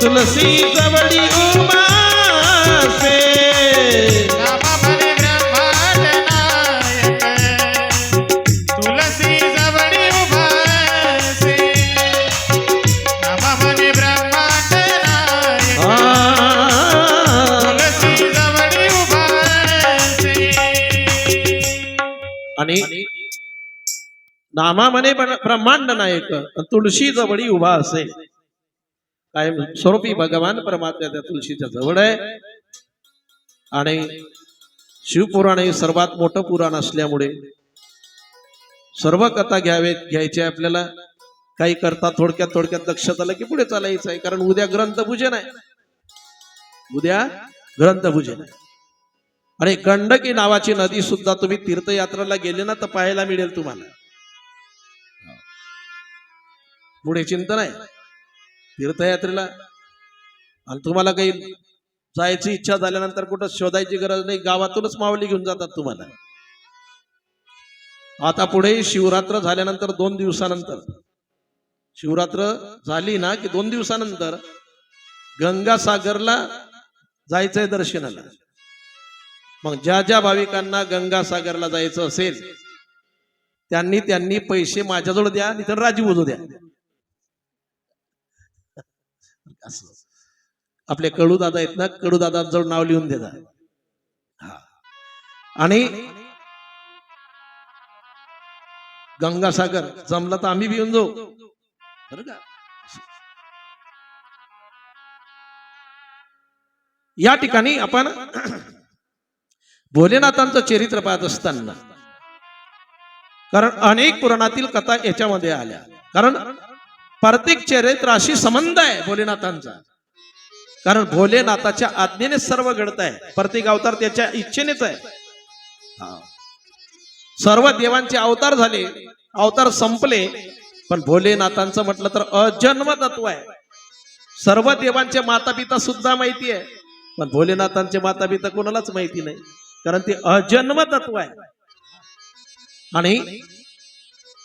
तुलसी जवळी उभा असे. नाम म्हणे ब्रह्मांड नायक, तुलसी जवळी उभा असे. नाम म्हणे ब्रह्मांड नायक, तुलसी जवळी उभा असे. आणि नामा म्हणे ब्रह्मांड नायक, तुळशी जवळी उभा असे. काय स्वरूपी भगवान परमात्मा त्या तुळशीच्या जवळ आहे. आणि शिवपुराण हे सर्वात मोठं पुराण असल्यामुळे सर्व कथा घ्यायच्या आपल्याला. काही करता थोडक्यात लक्षात आलं की पुढे चालायचं आहे. कारण उद्या ग्रंथपूजन आहे, उद्या ग्रंथपूजन आहे. आणि गंडकी नावाची नदी सुद्धा तुम्ही तीर्थयात्रेला गेले ना तर पाहायला मिळेल तुम्हाला. पुढे चिंतन आहे तीर्थयात्रेला. आणि तुम्हाला काही जायची इच्छा झाल्यानंतर कुठं शोधायची गरज नाही, गावातूनच माऊली घेऊन जातात तुम्हाला. आता पुढे शिवरात्र झाल्यानंतर 2 दिवसानंतर, शिवरात्र झाली ना की 2 दिवसानंतर गंगासागरला जायचंय दर्शनाला. मग ज्या भाविकांना गंगासागरला जायचं असेल त्यांनी पैसे माझ्याजवळ द्या, नाही तर राजीव उजो द्या. आपले कडूदादा आहेत ना, कडूदादांजवळ नाव लिहून देतात. आणि गंगासागर जमलं तर आम्ही बी येऊन जाऊ बरं का. या ठिकाणी आपण भोलेनाथांचं चरित्र पाहत असताना, कारण अनेक पुराणातील कथा याच्यामध्ये आल्या. कारण प्रत्येक चरित्राशी संबंध आहे भोलेनाथांचा. कारण भोलेनाथाच्या आज्ञेने सर्व घडत आहे. प्रत्येक अवतार त्याच्या इच्छेनेच आहे. हा. सर्व देवांचे अवतार झाले, अवतार संपले, पण भोलेनाथांचं म्हटलं तर अजन्म तत्व आहे. सर्व देवांचे माता पिता सुद्धा माहिती आहे, पण भोलेनाथांचे माता पिता कोणालाच माहिती नाही, कारण ते अजन्म तत्व आहे. आणि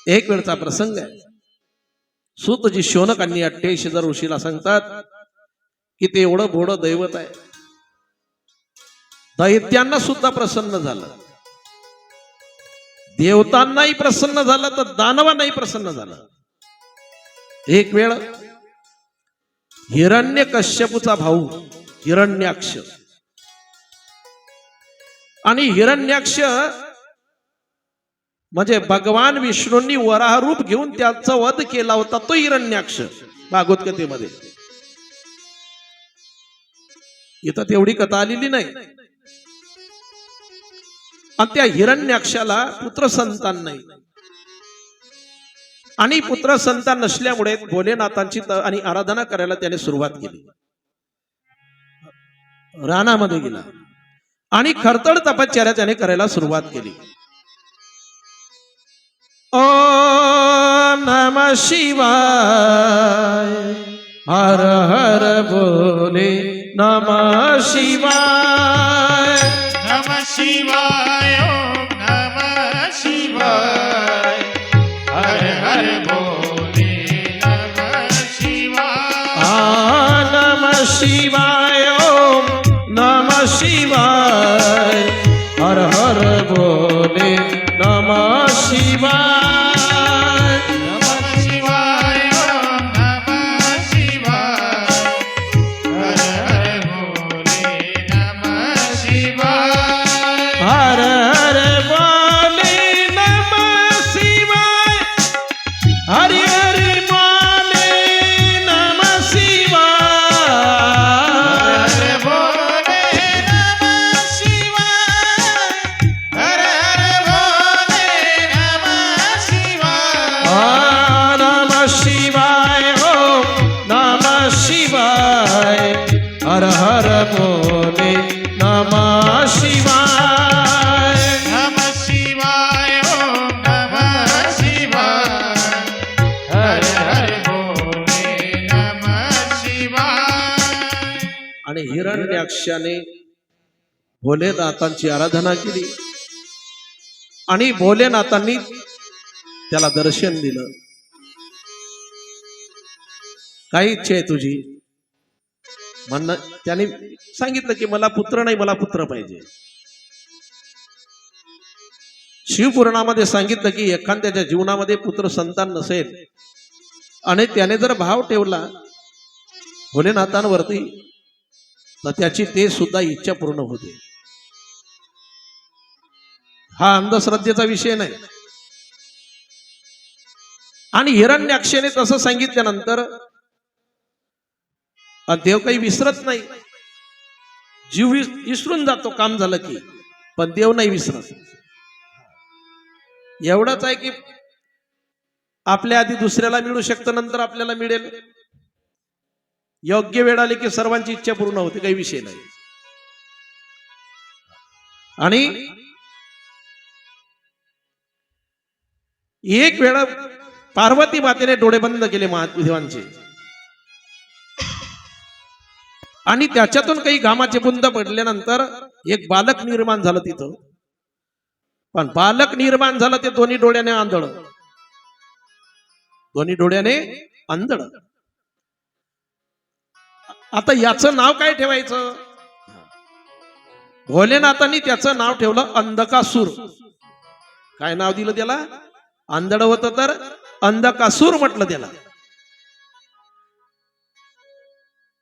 एक वेळचा प्रसंग आहे. सूतजी शौनकांनी 88,000 ऋषीला सांगतात की ते एवढं भोळं दैवत आहे. दैत्यांना सुद्धा प्रसन्न झालं, देवतांनाही प्रसन्न झालं, तर दानवांनाही प्रसन्न झालं. एक वेळ हिरण्यकश्यपूचा भाऊ हिरण्याक्ष आणि हिरण्याक्ष म्हणजे भगवान विष्णूंनी वराह रूप घेऊन त्याचा वध केला होता तो हिरण्याक्ष भागवत कथेमध्ये. इथं तेवढी कथा आलेली नाही. आणि त्या हिरण्याक्षाला पुत्र संतान नाही, आणि पुत्र संतान नसल्यामुळे भोलेनाथांची आणि आराधना करायला त्याने सुरुवात केली. रानामध्ये गेला आणि खरतड तपश्चर्या त्याने करायला सुरुवात केली. ओ नमः शिवाय, हर हर बोले नमः शिवाय, नमः शिवाय, ओम नमः शिवाय, हर हर बोले नमः शिवाय. नमः शिवाय, ओम नमः शिवाय, हर हर बोले नमः शिवाय. नमः शिवाय, ओम नमः शिवाय, हर हर बोले नमः शिवाय. हर हर बोले नमः शिवाय, हरि हरि बोले नमः शिवाय. हर बोले नमः शिवाय, हर हर बोले नमः शिवाय. नमः शिवाय, ओम नमः शिवाय, हर हर बोले नमः शिवाय. नमः शिवाय, ओम नमः शिवाय, हर हर बोले नमः शिवाय. आणि हिरण्याक्षाने भोलेनाथांची आराधना केली आणि भोलेनाथांनी त्याला दर्शन दिलं. काय इच्छा आहे तुझी? म्हणणं त्याने सांगितलं की मला पुत्र नाही, मला पुत्र पाहिजे. शिवपुराणामध्ये सांगितलं की एखाद्याच्या जीवनामध्ये पुत्र संतान नसेल आणि त्याने जर भाव ठेवला भोलेनाथांवरती, तर त्याची ते सुद्धा इच्छा पूर्ण होते. हा अंधश्रद्धेचा विषय नाही. आणि हिरण्याक्षाने तसं सांगितल्यानंतर देव काही विसरत नाही. जीव विसरून जातो काम झालं की, पण देव नाही विसरत. एवढंच आहे की आपल्या आधी दुसऱ्याला मिळू शकतं, नंतर आपल्याला मिळेल. योग्य वेळ आली की सर्वांची इच्छा पूर्ण होते, काही विषय नाही. आणि एक वेळा पार्वती मातेने डोळे बंद केले महादेवांचे, आणि त्याच्यातून काही घामाचे बुंद पडल्यानंतर एक बालक निर्माण झालं तिथं. पण बालक निर्माण झालं ते दोन्ही डोळ्याने आंधळ, दोन्ही डोळ्याने आंधळ. आता याचं नाव काय ठेवायचं? भोलेनाथांनी त्याचं नाव ठेवलं अंधकासूर. काय नाव दिलं त्याला? आंधळ होतं तर अंधकासूर म्हटलं त्याला.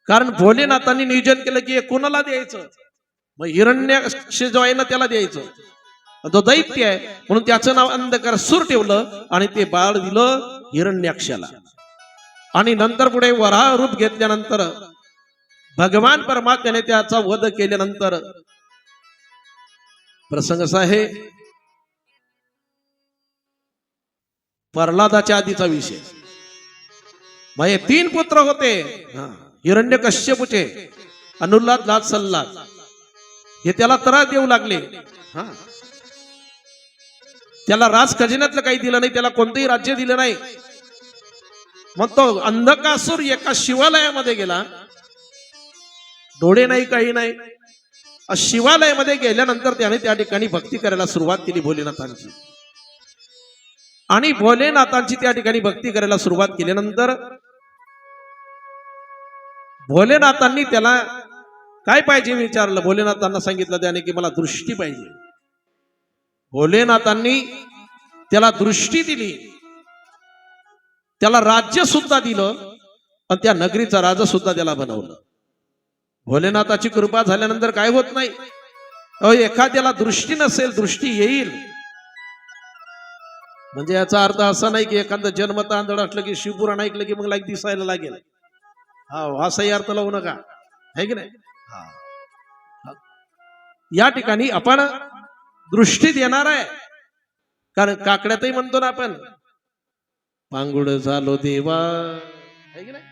कारण भोलेनाथांनी नियोजन केलं की कोणाला द्यायचं, मग हिरण्याक्ष जो आहे ना त्याला द्यायचं. तो दैत्य आहे म्हणून त्याचं नाव अंधकासूर ठेवलं आणि ते बाळ दिलं हिरण्याक्षाला. आणि नंतर पुढे वराह रूप घेतल्यानंतर भगवान परमात्म्याने त्याचा वध केल्यानंतर प्रसंग असा आहे, प्रल्हादाच्या आधीचा विषय. मग हे 3 पुत्र होते हिरण्यकश्यपूचे, अनुल्लाद, लाद, सल्लाद. हे त्याला त्रास देऊ लागले. हा, त्याला राज खजिन्यातलं काही दिलं नाही, त्याला कोणतंही राज्य दिलं नाही. मग तो अंधकासूर एका शिवालयामध्ये गेला. डोळे नाही, काही नाही. शिवालयामध्ये गेल्यानंतर त्याने त्या ठिकाणी भक्ती करायला सुरुवात केली भोलेनाथांची. आणि भोलेनाथांची त्या ठिकाणी भक्ती करायला सुरुवात केल्यानंतर भोलेनाथांनी त्याला काय पाहिजे विचारलं. भोलेनाथांना सांगितलं त्याने की मला दृष्टी पाहिजे. भोलेनाथांनी त्याला दृष्टी दिली, त्याला राज्य सुद्धा दिलं आणि त्या नगरीचा राजा सुद्धा त्याला बनवलं. भोलेनाथाची कृपा झाल्यानंतर काय होत नाही. एखाद्याला दृष्टी नसेल, दृष्टी येईल. म्हणजे याचा अर्थ असा नाही की एखादं जन्मत आंधळ असलं की शिवपुराण ऐकलं की मग लाईक दिसायला लागेल. हा, असाही अर्थ लावू नका, है की नाही. या ठिकाणी आपण दृष्टी देणार आहे. कारण काकड्यातही म्हणतो ना आपण, पांगुड झालो देवा, है की नाही.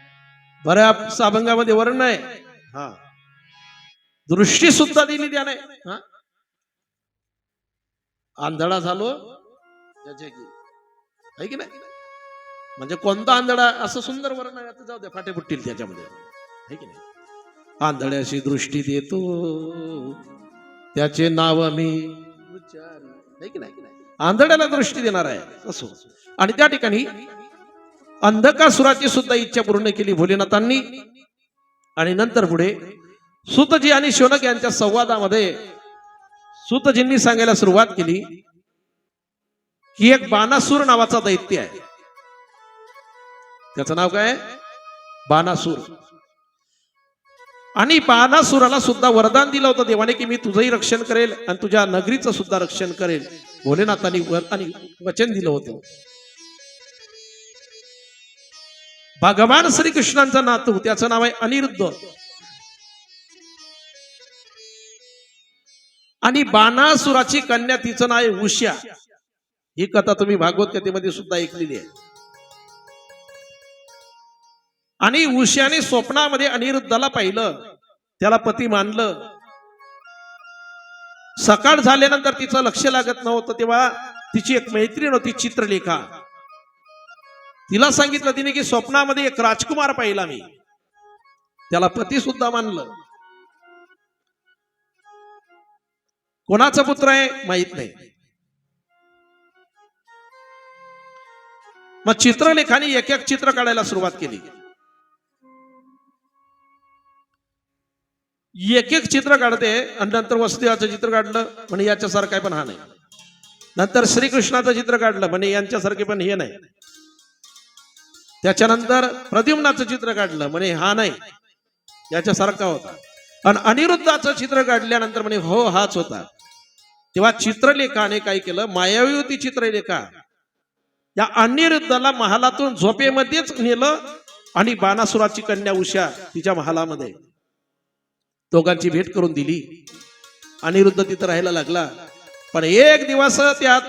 बऱ्याच अभंगामध्ये वर्ण आहे. हा, दृष्टी सुद्धा दिली त्याने. हा, आंधळा झालो त्याचे की, है की नाही. म्हणजे कोणता आंधळा, असं सुंदर वर्ण आहे. आता जाऊ दे, फाटे फुटतील त्याच्यामध्ये, है की नाही. आंधळ्याशी दृष्टी देतो त्याचे नाव मी उच्चारी, है की नाही. आंधळ्याला दृष्टी देणार आहे असो. आणि त्या ठिकाणी अंधकासुराची सुद्धा इच्छा पूर्ण केली भोलेनाथांनी. आणि नंतर पुढे सूतजी आणि शौनक यांच्या संवादामध्ये सूतजींनी सांगायला सुरुवात केली की एक बाणासूर नावाचा दैत्य आहे. त्याचं नाव काय? बाणासूर. आणि बाणासुराला सुद्धा वरदान दिलं होतं देवाने की मी तुझंही रक्षण करेल आणि तुझ्या नगरीचं सुद्धा रक्षण करेल. भोलेनाथांनी वचन दिलं होतं. भगवान श्रीकृष्णांचा नातू, त्याचं नाव आहे अनिरुद्ध. आणि बाणासुराची कन्या, तिचं नाव आहे उष्या. ही कथा तुम्ही भागवत कथेमध्ये सुद्धा ऐकलेली आहे. आणि उष्याने स्वप्नामध्ये अनिरुद्धाला पाहिलं, त्याला पती मानलं. सकाळ झाल्यानंतर तिचं लक्ष लागत नव्हतं, तेव्हा तिची एक मैत्रीण होती चित्रलेखा. तिला सांगितलं तिने की स्वप्नामध्ये एक राजकुमार पाहिला मी, त्याला पती सुद्धा मानलं. कोणाचा पुत्र आहे माहित नाही. मग चित्रलेखाने एक एक चित्र काढायला सुरुवात केली. एक एक चित्र काढते आणि नंतर वसुदेवाचं चित्र काढलं, म्हणे याच्यासारखं पण हा नाही. नंतर श्रीकृष्णाचं चित्र काढलं, म्हणे यांच्यासारखे पण हे नाही. त्याच्यानंतर प्रद्युम्नाचं चित्र काढलं, म्हणे हा नाही, याच्यासारखा होता. आणि अनिरुद्धाचं चित्र काढल्यानंतर म्हणे हो हाच होता. तेव्हा चित्रलेखाने काय केलं, मायावी होती चित्रलेखा, या अनिरुद्धाला महालातून झोपेमध्येच नेलं आणि बाणासुराची कन्या उषा तिच्या महालामध्ये दोघांची भेट करून दिली. अनिरुद्ध तिथं राहायला लागला. पण एक दिवस त्यात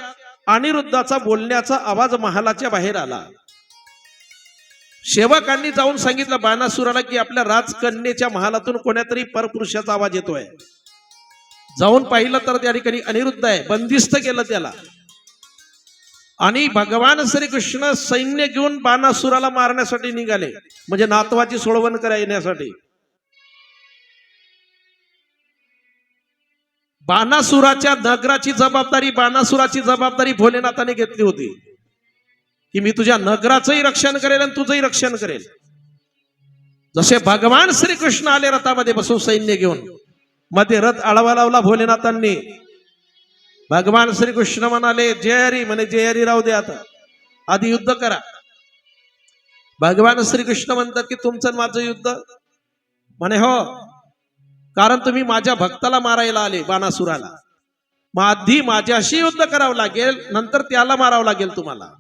अनिरुद्धाचा बोलण्याचा आवाज महालाच्या बाहेर आला. सेवकांनी जाऊन सांगितलं बाणासुराला की आपल्या राजकन्येच्या महालातून कोणातरी परपुरुषाचा आवाज येतोय. जाऊन पाहिलं तर त्या ठिकाणी अनिरुद्ध आहे. बंदिस्त केलं त्याला. आणि भगवान श्रीकृष्ण सैन्य घेऊन बाणासुराला मारण्यासाठी निघाले, म्हणजे नातवाची सोडवण करण्यासाठी. बाणासुराच्या नगराची जबाबदारी, बाणासुराची जबाबदारी भोलेनाथाने घेतली होती की मी तुझ्या नगराचंही रक्षण करेल आणि तुझंही रक्षण करेल. जसे भगवान श्रीकृष्ण आले रथामध्ये बसून सैन्य घेऊन, मध्ये रथ आळवा लावला भोलेनाथांनी. भगवान श्रीकृष्ण म्हणाले जय हरी, म्हणे जय हरी राहू दे, आता आधी युद्ध करा. भगवान श्रीकृष्ण म्हणतात की तुमचं माझं युद्ध? म्हणे हो, कारण तुम्ही माझ्या भक्ताला मारायला आले, बाणासुराला. मग आधी माझ्याशी युद्ध करावं लागेल, नंतर त्याला मारावं लागेल तुम्हाला.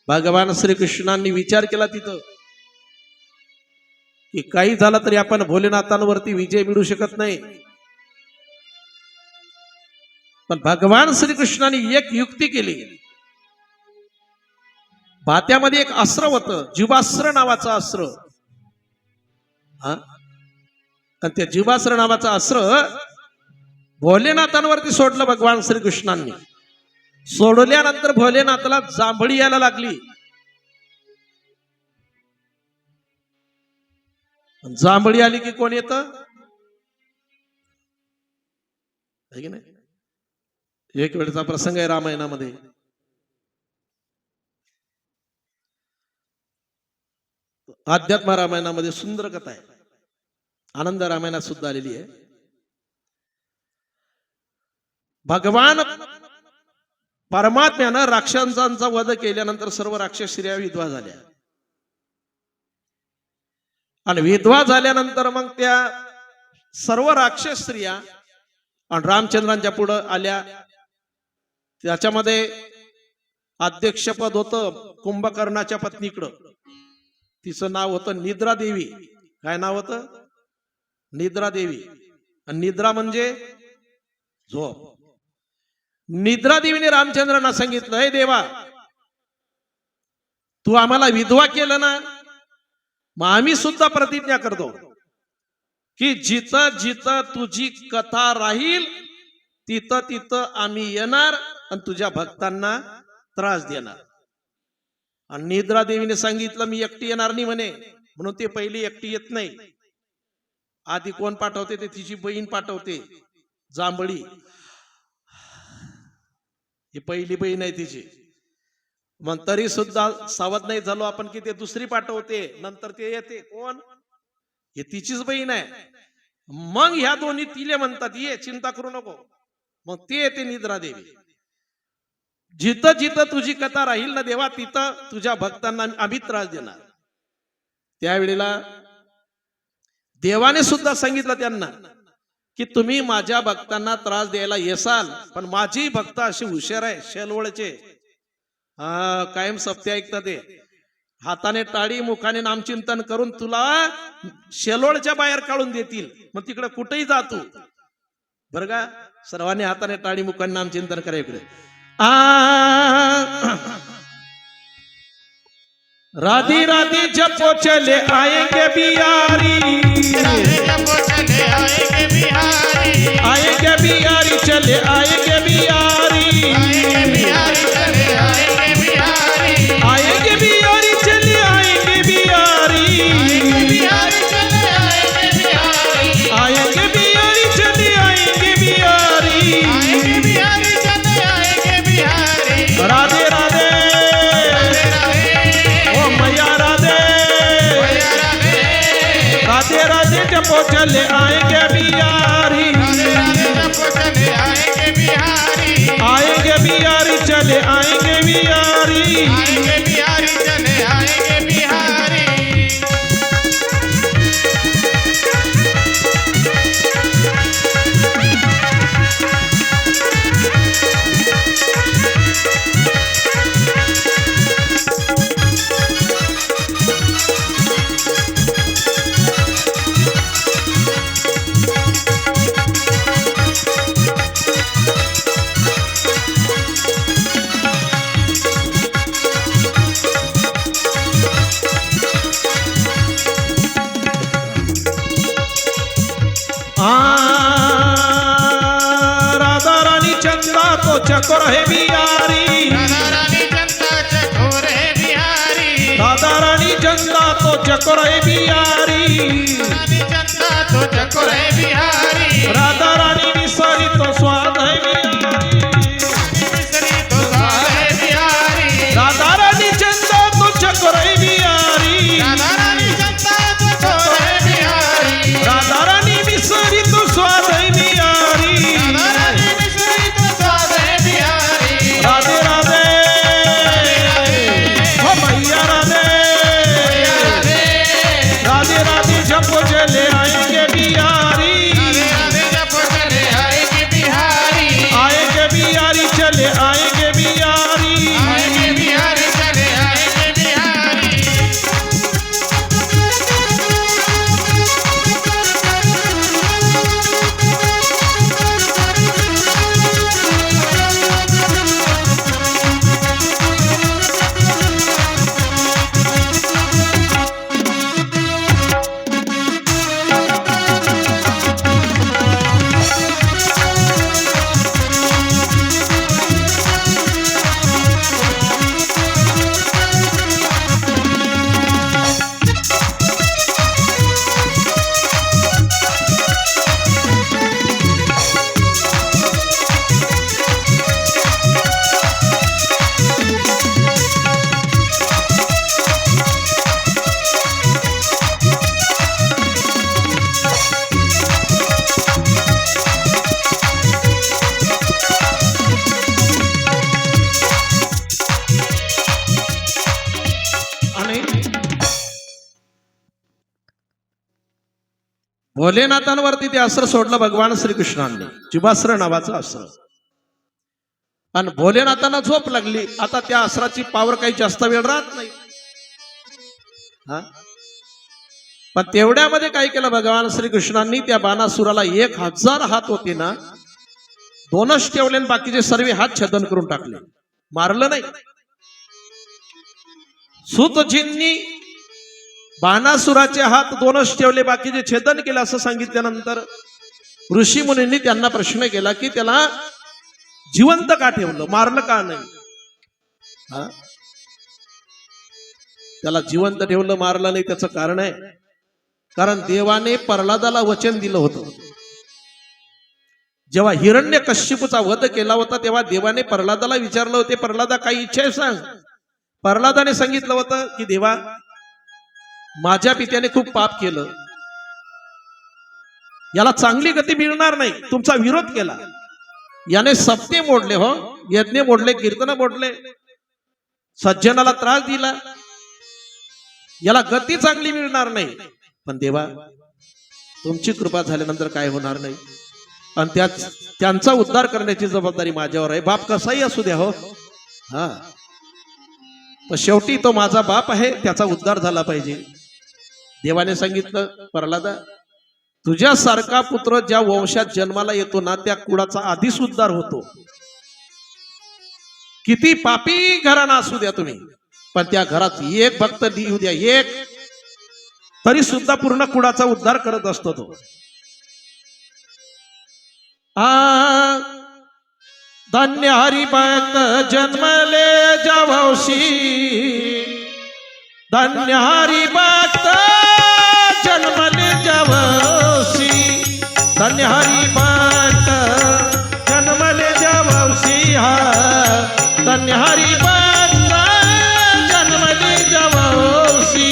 भगवान श्रीकृष्णांनी विचार केला तिथं की काही झालं तरी आपण भोलेनाथांवरती विजय मिळू शकत नाही. पण भगवान श्रीकृष्णांनी एक युक्ती केली. भात्यामध्ये एक अस्त्र होतं, जीवास्त्र नावाचं अस्त्र. हा, आणि त्या जीवास्त्र नावाचं अस्त्र भोलेनाथांवरती सोडलं भगवान श्रीकृष्णांनी. सोडल्यानंतर भोलेनाथला जांभळी यायला लागली. जांभळी आली की कोण येतं? है की नाही? एक वेळचा प्रसंग आहे रामायणामध्ये. अध्यात्म रामायणामध्ये सुंदर कथा आहे, आनंद रामायणात सुद्धा आलेली आहे. भगवान परमात्म्यानं राक्षसांचा वध केल्यानंतर सर्व राक्षस स्त्रिया विधवा झाल्या. आणि विधवा झाल्यानंतर मग त्या सर्व राक्षस स्त्रिया आणि रामचंद्रांच्या पुढे आल्या. त्याच्यामध्ये अध्यक्षपद होतं कुंभकर्णाच्या पत्नीकडं. तिचं नाव होतं निद्रा देवी. काय नाव होतं? निद्रा देवी. आणि निद्रा म्हणजे झोप. निद्रा देवीने रामचंद्रांना सांगितलं, हे देवा, तू आम्हाला विधवा केलं ना, मग आम्ही सुद्धा प्रतिज्ञा करतो की जिथं जिथं तुझी कथा राहील तिथं तिथं आम्ही येणार आणि तुझ्या भक्तांना त्रास देणार. आणि निद्रा देवीने सांगितलं, मी एकटी येणार नाही म्हणे. म्हणून ते पहिली एकटी येत नाही, आधी कोण पाठवते? ते तिची बहीण पाठवते, जांभळी. ही पहिली बहीण आहे तिची. मग तरी सुद्धा सावध नाही झालो आपण की ते दुसरी पाठवते, नंतर ते येते. कोण? हे तिचीच बहीण आहे. मग ह्या दोन्ही तिले म्हणतात, ये चिंता करू नको. मग ते येते निद्रा देवी. जिथं जिथं तुझी कथा राहील ना देवा, तिथं तुझ्या भक्तांना आम्ही त्रास देणार. त्यावेळेला देवाने सुद्धा सांगितलं त्यांना की तुम्ही माझ्या भक्तांना त्रास द्यायला येसाल, पण माझी भक्त अशी हुशार आहे, शेलवळचे. कायम सप्ते ऐकतात ते. हाताने टाळी मुखाने नामचिंतन करून तुला शेलोळच्या बाहेर काढून देतील. मग तिकडे कुठेही जातो बरं का. सर्वांनी हाताने टाळी मुखाने नामचिंतन करा. इकडे राधी राधी जपो चले आएंगे बिहारी, आएंगे बिहारी चले आएंगे बिहारी, आएंगे बिहारी चले आएंगे बिहारी, आएंगे बिहारी चले आएंगे बिहारी, आएंगे बिहारी चले आएंगे बिहारी. राधे राधे ओ मैया राधे, राधे राधे जपो चले आएंगे बिहारी, आएंगे बिहारी चले आएंगे बिहारी, आएंगे बिहारी चले आएंगे बिहारी. राधा रानी चंदा तो चकोर है बिहारी, राधा रानी चंदा चकोर है बिहारी, राधा रानी चंदा तो चकोर है बिहारी, रानी चंदा तो चकोर है बिहारी, राधा रानी मिसरी तो स्वाद है बिहारी, मिसरी तो स्वाद है बिहारी, राधा रानी चंदा तो चकोर है बिहारी, राधा रानी चंदा तो चकोर है बिहारी, राधा रानी मिसरी तो स्वाद है बिहारी, राधा रानी मिसरी तो स्वाद है बिहारी. राधे राधे ओ मैया राधे, राधे राधे जपो चले आएंगे बिहारी, भोलेनाथांवरती ते अस्त्र सोडलं भगवान श्रीकृष्णांनी, जीवास्त्र नावाचं अस्त्र. आणि भोलेनाथांना झोप लागली. आता त्या अस्त्राची पावर काही जास्त वेळ राहत नाही. हा, पण तेवढ्यामध्ये काय केलं भगवान श्रीकृष्णांनी, त्या बाणासुराला 1000 हात होते ना, 2च ठेवले आणि बाकीचे सर्व हात छेदन करून टाकले. मारलं नाही. सुतजींनी बाणासुराचे हात 2च ठेवले, बाकीचे छेदन केले असं सांगितल्यानंतर ऋषी मुनींनी त्यांना प्रश्न केला की त्याला जिवंत का ठेवलं, मारलं का नाही? हा, त्याला जिवंत ठेवलं, मारलं नाही. त्याचं कारण आहे, कारण देवाने प्रल्हादाला वचन दिलं होतं. जेव्हा हिरण्यकश्यपूचा वध केला होता तेव्हा देवाने प्रल्हादाला विचारलं होते, प्रल्हादा काही इच्छा आहे सांग. प्रल्हादाने सांगितलं होतं की देवा, माझ्या पित्याने खूप पाप केलं, याला चांगली गती मिळणार नाही, तुमचा विरोध केला, याने सप्ते मोडले, हो यज्ञ मोडले, कीर्तन मोडले, सज्जनाला त्रास दिला, याला गती चांगली मिळणार नाही. पण देवा, तुमची कृपा झाल्यानंतर काय होणार नाही, आणि त्यांचा उद्धार करण्याची जबाबदारी माझ्यावर आहे. बाप कसाही असू द्या, हो हा, तर शेवटी तो माझा बाप आहे, त्याचा उद्धार झाला पाहिजे. देवाने सांगितलं, प्रल्हादा, तुझ्यासारखा पुत्र ज्या वंशात जन्माला येतो ना, त्या कुळाचा आधीच उद्धार होतो. किती पापी घराणा असू द्या तुम्ही, पण त्या घरात एक भक्त येऊ द्या, एक, तरी सुद्धा पूर्ण कुळाचा उद्धार करत असतो तो. धन्य हरी भक्त जन्मले ज्या वंशी, धन्य हरी भक्त जन्मले ज्या वंशी, धन्य हरी भक्त जन्मले ज्या वंशी, हा धन्य हरी भक्त जन्मले ज्या वंशी.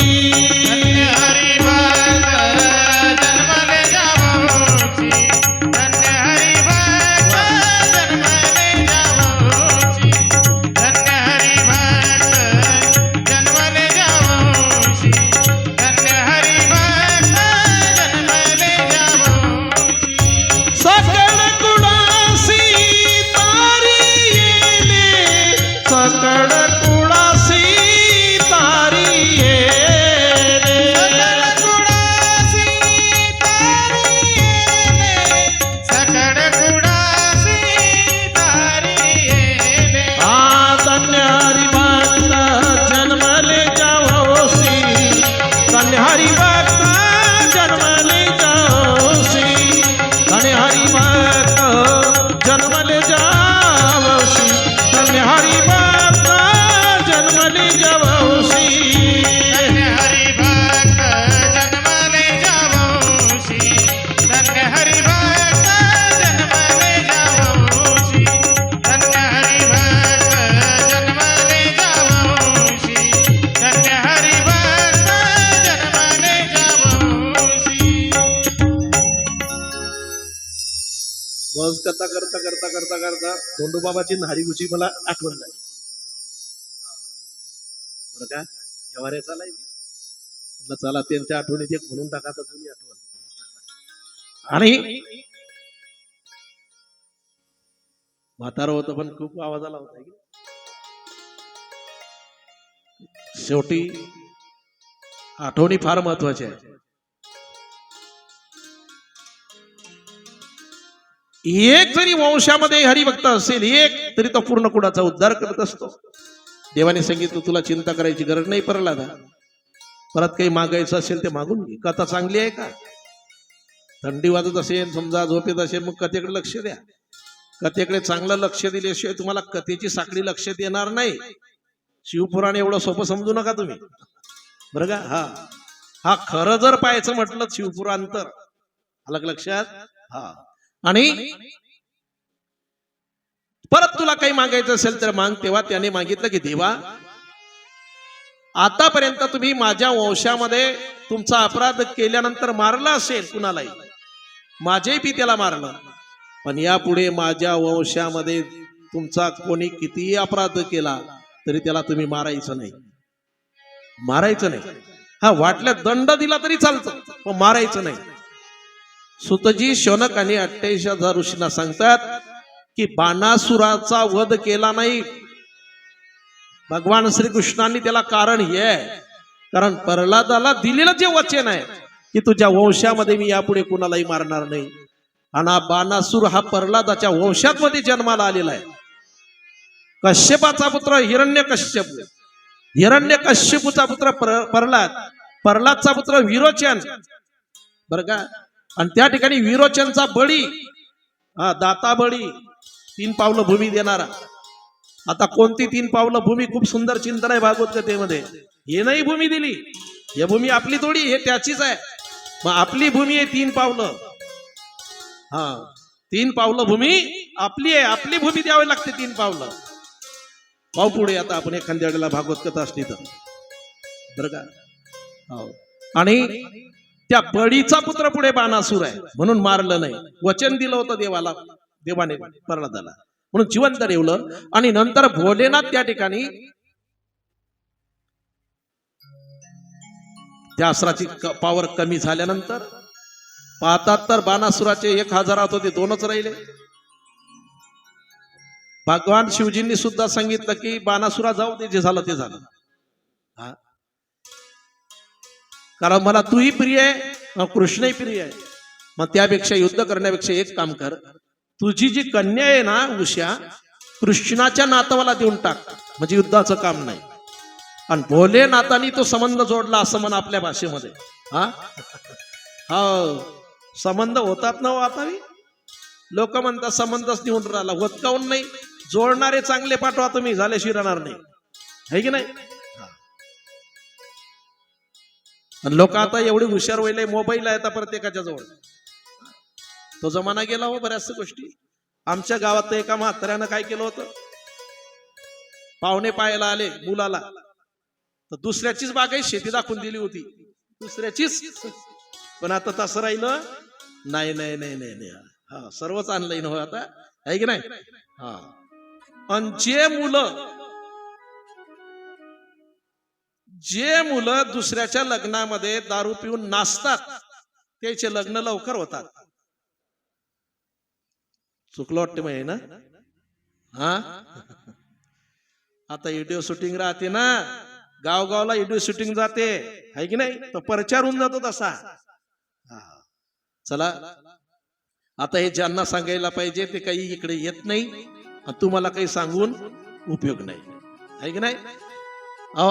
कथा करता करता करता करता धोंडूबाबाची नारीगुची मला आठवण झाली. बरं का, व्यवहार चालाय, म्हटलं चला त्यांच्या आठवणीत एक म्हणून टाका तर जुनी आठवण. आणि म्हातारं होतं पण खूप आवाज आला होता. शेवटी आठवणी फार महत्वाच्या आहे. एक जरी वंशामध्ये हरिभक्त असेल, एक तरी तो पूर्ण कुळाचा उद्धार करत असतो. देवाने सांगितलं, तुला चिंता करायची गरज नाही प्रल्हादा, परत काही मागायचं असेल ते मागून घे. कथा चांगली आहे का, थंडी वाजत असेल, समजा झोपेत असेल, मग कथेकडे लक्ष द्या. कथेकडे चांगलं लक्ष दिल्याशिवाय तुम्हाला कथेची साखळी लक्षात येणार नाही. शिवपुराण एवढं सोपं समजू नका तुम्ही, बरं का. हा खरं जर पाहायचं म्हटलं शिवपुराण तर अलग लक्षात. हा, आणि परत तुला काही मागायचं असेल तर माग. तेव्हा त्याने मागितलं की देवा, आतापर्यंत तुम्ही माझ्या वंशामध्ये तुमचा अपराध केल्यानंतर मारला असेल कुणालाही, माझे पित्याला मारलं, पण यापुढे माझ्या वंशामध्ये तुमचा कोणी कितीही अपराध केला तरी त्याला तुम्ही मारायचं नाही, मारायचं नाही. हा, वाटल्या दंड दिला तरी चालतं, पण मारायचं नाही. सुतजी शौनक आणि 28,000 ऋषींना सांगतात की बाणासुराचा वध केला नाही भगवान श्रीकृष्णांनी, त्याला कारण हे आहे, कारण प्रल्हादाला दिलेलं जे वचन आहे की तुझ्या वंशामध्ये मी यापुढे कुणालाही मारणार नाही, आणि हा बाणासुर हा प्रल्हादाच्या वंशामध्ये जन्माला आलेला आहे. कश्यपाचा पुत्र हिरण्यकश्यप, हिरण्यकश्यपूचा पुत्र प्रल्हाद, प्रल्हादचा पुत्र विरोचन, बर का. आणि त्या ठिकाणी विरोचनचा बळी, दाता बळी, 3 पावलं भूमी देणारा. आता कोणती 3 पावलं भूमी? खूप सुंदर चिंतन आहे भागवत कथेमध्ये. हे नाही भूमी दिली, हे भूमी आपली थोडी, हे त्याचीच आहे. मग आपली भूमी आहे 3 पावलं. 3 पावलं भूमी आपली आहे, आपली भूमी द्यावी लागते 3 पावलं. पाहू पुढे आता आपण एखाद्या वेळेला भागवत कथा असली तर, बरं का. आणि त्या बळीचा पुत्र पुढे बाणासुर आहे म्हणून मारलं नाही. वचन दिलं होतं देवाला, देवाने प्रल्हादाला, म्हणून जिवंत ठेवलं. आणि नंतर भोलेनाथ त्या ठिकाणी त्या अस्त्राची पॉवर कमी झाल्यानंतर पाहतात तर बाणासुराचे 1,000 होते, 2च राहिले. भगवान शिवजींनी सुद्धा सांगितलं की बाणासुरा जाऊ दे, जे झालं ते झालं, कारण मला तूही प्रिय आहे, कृष्णही प्रिय आहे. मग त्यापेक्षा युद्ध करण्यापेक्षा एक काम कर, तुझी जी कन्या आहे ना उषा, कृष्णाच्या नातवाला देऊन टाक, म्हणजे युद्धाचं काम नाही. आणि भोलेनाथांनी तो संबंध जोडला असं म्हणा आपल्या भाषेमध्ये. संबंध होतात ना हो. आता लोक म्हणतात संबंधच निवडून राहिला, होत काऊन नाही? जोडणारे चांगले पाठवा तुम्ही, झाल्याशिवाय राहणार नाही, है की नाही. लोक आता एवढे हुशार व्हायले, मोबाईल आहे आता प्रत्येकाच्या जवळ. तो जमाना गेला हो बऱ्याचशा गोष्टी. आमच्या गावात एका म्हाताऱ्यानं काय केलं होतं, पाहुणे पाहायला आले मुलाला, तर दुसऱ्याचीच बागाई शेती दाखवून दिली होती, दुसऱ्याचीच. पण आता तसं राहिलं नाही, नाही नाही नाही नाही, सर्वच ऑनलाईन हो आता, आहे की नाही. आणि जे मुलं दुसऱ्याच्या लग्नामध्ये दारू पिऊन नाचतात त्याचे लग्न लवकर होतात. चुकलं वाटते मग ना. आता व्हिडिओ शूटिंग राहते ना, गावगावला व्हिडिओ शूटिंग जाते, आहे की नाही, तर प्रचार होऊन जातो तसा. चला आता हे ज्यांना सांगायला पाहिजे ते काही इकडे येत नाही, तुम्हाला काही सांगून उपयोग नाही, आहे की नाही.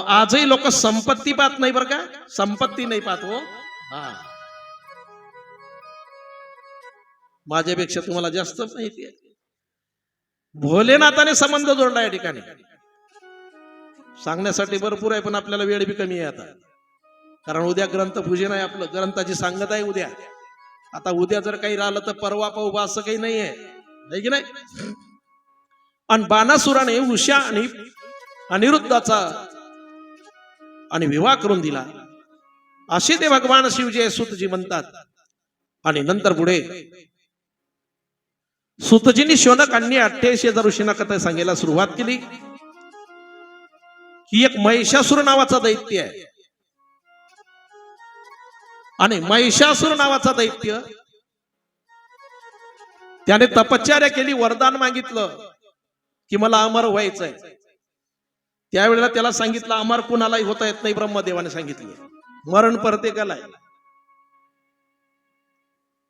आजही लोक संपत्ती पाहत नाही बरं का, संपत्ती नाही पाहत हो. माझ्यापेक्षा तुम्हाला जास्त माहिती आहे. भोलेनाथाने संबंध जोडला या ठिकाणी, सांगण्यासाठी भरपूर आहे पण आपल्याला वेळ बी कमी आहे आता, कारण उद्या ग्रंथपूजन आहे आपलं, ग्रंथाची सांगत आहे उद्या. आता उद्या जर काही राहिलं तर परवा पाहू बा, असं काही नाही आहे की नाही. आणि बाणासुराने उषा आणि अनिरुद्धाचा आणि विवाह करून दिला, असे ते भगवान शिवजी सुतजी म्हणतात. आणि नंतर पुढे सुतजींनी शौनकांनी 28,000 ऋषींना कथा सांगायला सुरुवात केली की एक महिषासुर नावाचा दैत्य आहे, आणि महिषासुर नावाचा दैत्य त्याने तपश्चर्या केली, वरदान मागितलं की मला अमर व्हायचंय. त्यावेळेला त्याला सांगितलं अमर कुणालाही होता येत नाही, ब्रह्मदेवाने सांगितलं, मरण प्रत्येकाला आहे.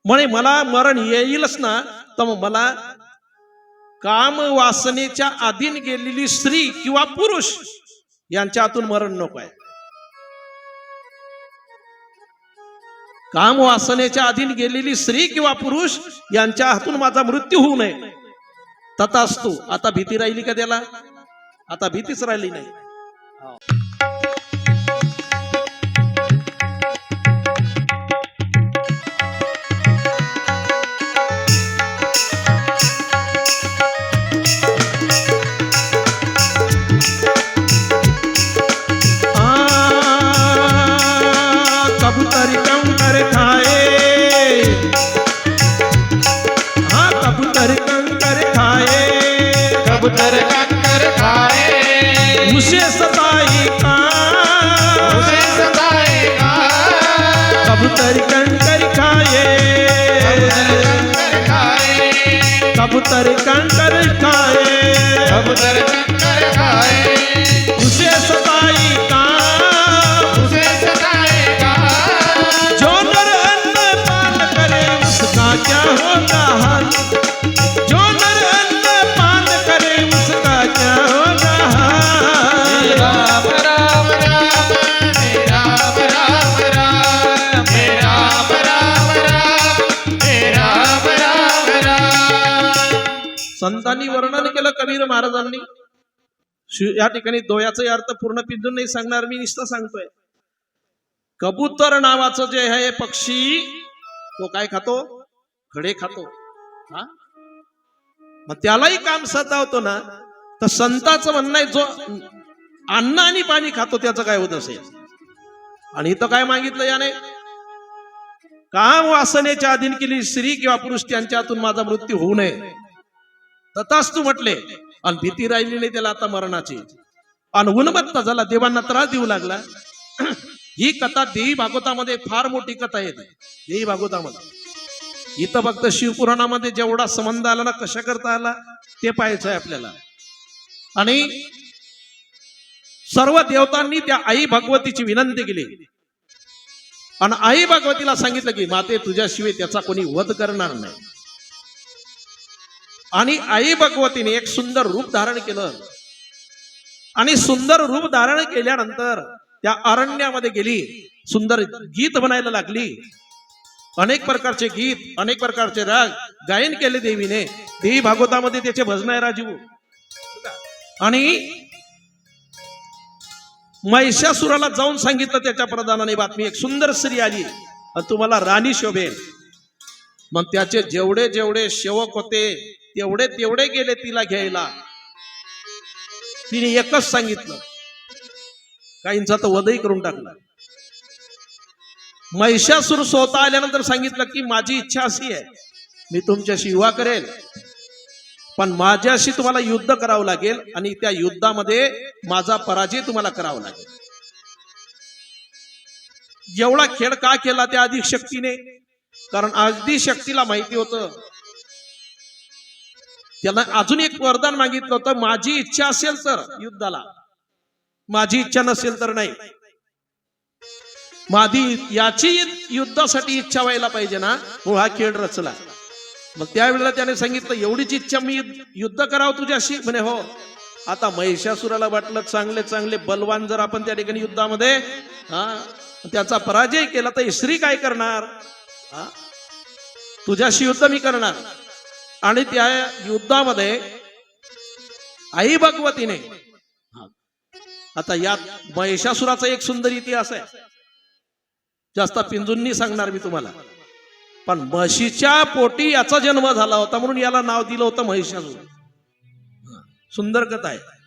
म्हणे मला मरण येईलच ना, तर मला काम वासनेच्या अधीन गेलेली स्त्री किंवा पुरुष यांच्या हातून मरण नको आहे. काम वासनेच्या अधीन गेलेली स्त्री किंवा पुरुष यांच्या हातून माझा मृत्यू होऊ नये. तथास्तु. आता भीती राहिली का त्याला? आता भीतीच राहिली नाही. कबूतर कंकर खाए, कबूतर कंकर खाए, कबूतर कंकर खाए, उसे सताएगा, उसे सताएगा, कबूतर कंकर खाए, कबूतर कंकर खाए कबूतर कंकर खाए उसे सताएगा उसे सताएगा जो नर अन्न पान करे उसका क्या होगा हाल जो नर अन्न पान करे उसका क्या होगा हाल राम राम राम हे राम राम राम हे राम राम राम हे राम राम राम संतांनी वर्णन केलं कबीर महाराजांनी या ठिकाणी दोयाचा अर्थ पूर्ण पिंजून नाही सांगणार मी नुसतं सांगतोय कबूतर नावाचं जे आहे पक्षी तो काय खातो खडे खातो हा मग त्यालाही काम सतावतो ना तर संतांचं म्हणणं आहे जो अन्न आणि पाणी खातो त्याचं काय होत असेल आणि इथं काय मागितलं याने काम वासनेच्या अधीन केली स्त्री किंवा पुरुष त्यांच्या हातून माझा मृत्यू होऊ नये तथास्तु म्हटले आणि भीती राहिली नाही त्याला आता मरणाची आणि उन्मत्त झाला देवांना त्रास देऊ लागला ही कथा देवी भागवतामध्ये फार मोठी कथा येते देवी भागवतामध्ये इथं फक्त शिवपुराणामध्ये जेवढा संबंध आला ना कशा करता आला ते पाहायचं आहे आपल्याला आणि सर्व देवतांनी त्या आई भगवतीची विनंती केली आणि आई भगवतीला सांगितलं की माते तुझ्याशिवाय त्याचा कोणी वध करणार नाही आणि आई भगवतीने एक सुंदर रूप धारण केलं आणि सुंदर रूप धारण केल्यानंतर त्या अरण्यामध्ये गेली सुंदर गीत बनायला लागली अनेक प्रकारचे गीत अनेक प्रकारचे राग गायन केले देवीने देवी भागवतामध्ये त्याचे भजन आहे राजीव आणि महिषासुराला जाऊन सांगितलं त्याच्या प्रधानाने बातमी एक सुंदर स्त्री आली आणि तुम्हाला राणी शोभेल मग त्याचे जेवढे जेवढे सेवक होते तेवढे तेवढे गेले तिला घ्यायला तिने एकच सांगितलं काहींचा तर वधही करून टाकला महिषासुर स्वतः आल्यानंतर सांगितलं की माझी इच्छा अशी आहे मी तुमच्याशी विवाह करेल पण माझ्याशी तुम्हाला युद्ध करावं लागेल आणि त्या युद्धामध्ये माझा पराजय तुम्हाला करावा लागेल एवढा खेळ का केला त्या अधिक शक्तीने कारण आधी शक्तीला माहिती होतं त्याला अजून एक वरदान मागितलं होतं माझी इच्छा असेल तर युद्धाला माझी इच्छा नसेल तर नाही माझी याची युद्धासाठी इच्छा व्हायला पाहिजे ना हो हा खेळ रचला मग त्यावेळेला त्याने सांगितलं एवढीच इच्छा मी युद्ध करावं तुझ्याशी म्हणे हो आता महिषासुराला वाटलं चांगले चांगले बलवान जर आपण त्या ठिकाणी युद्धामध्ये हा त्याचा पराजय केला तर स्त्री काय करणार हा तुझ्याशी युद्ध मी करणार आणि त्या युद्धामध्ये आई भगवतीने आता यात महिषासुराचा एक सुंदर इतिहास आहे जास्त पिंजूंनी सांगणार मी तुम्हाला पण म्हशीच्या पोटी याचा जन्म झाला होता म्हणून याला नाव दिलं होतं महिषासुर सुंदर कथा आहे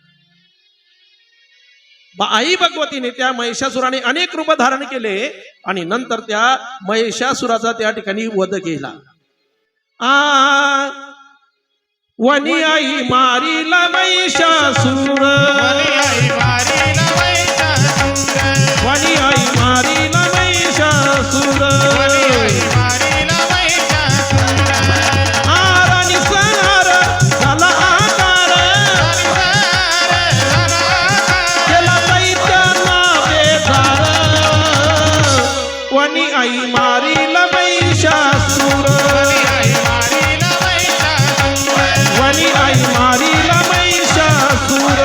आई भगवतीने त्या महिषासुराने अनेक रूप धारण केले आणि नंतर त्या महिषासुराचा त्या ठिकाणी वध केला वनी आई मारीला महिषासुर वनी आई मारीला महिषासुर वनी आई मारीला महिषासुर वनी आई मारीला महिषासुर आणि संहार झाला आकार केला दैत्यांना बेजार वनी आई मारीला महिषासुर वनी आई मारीला महिषासुर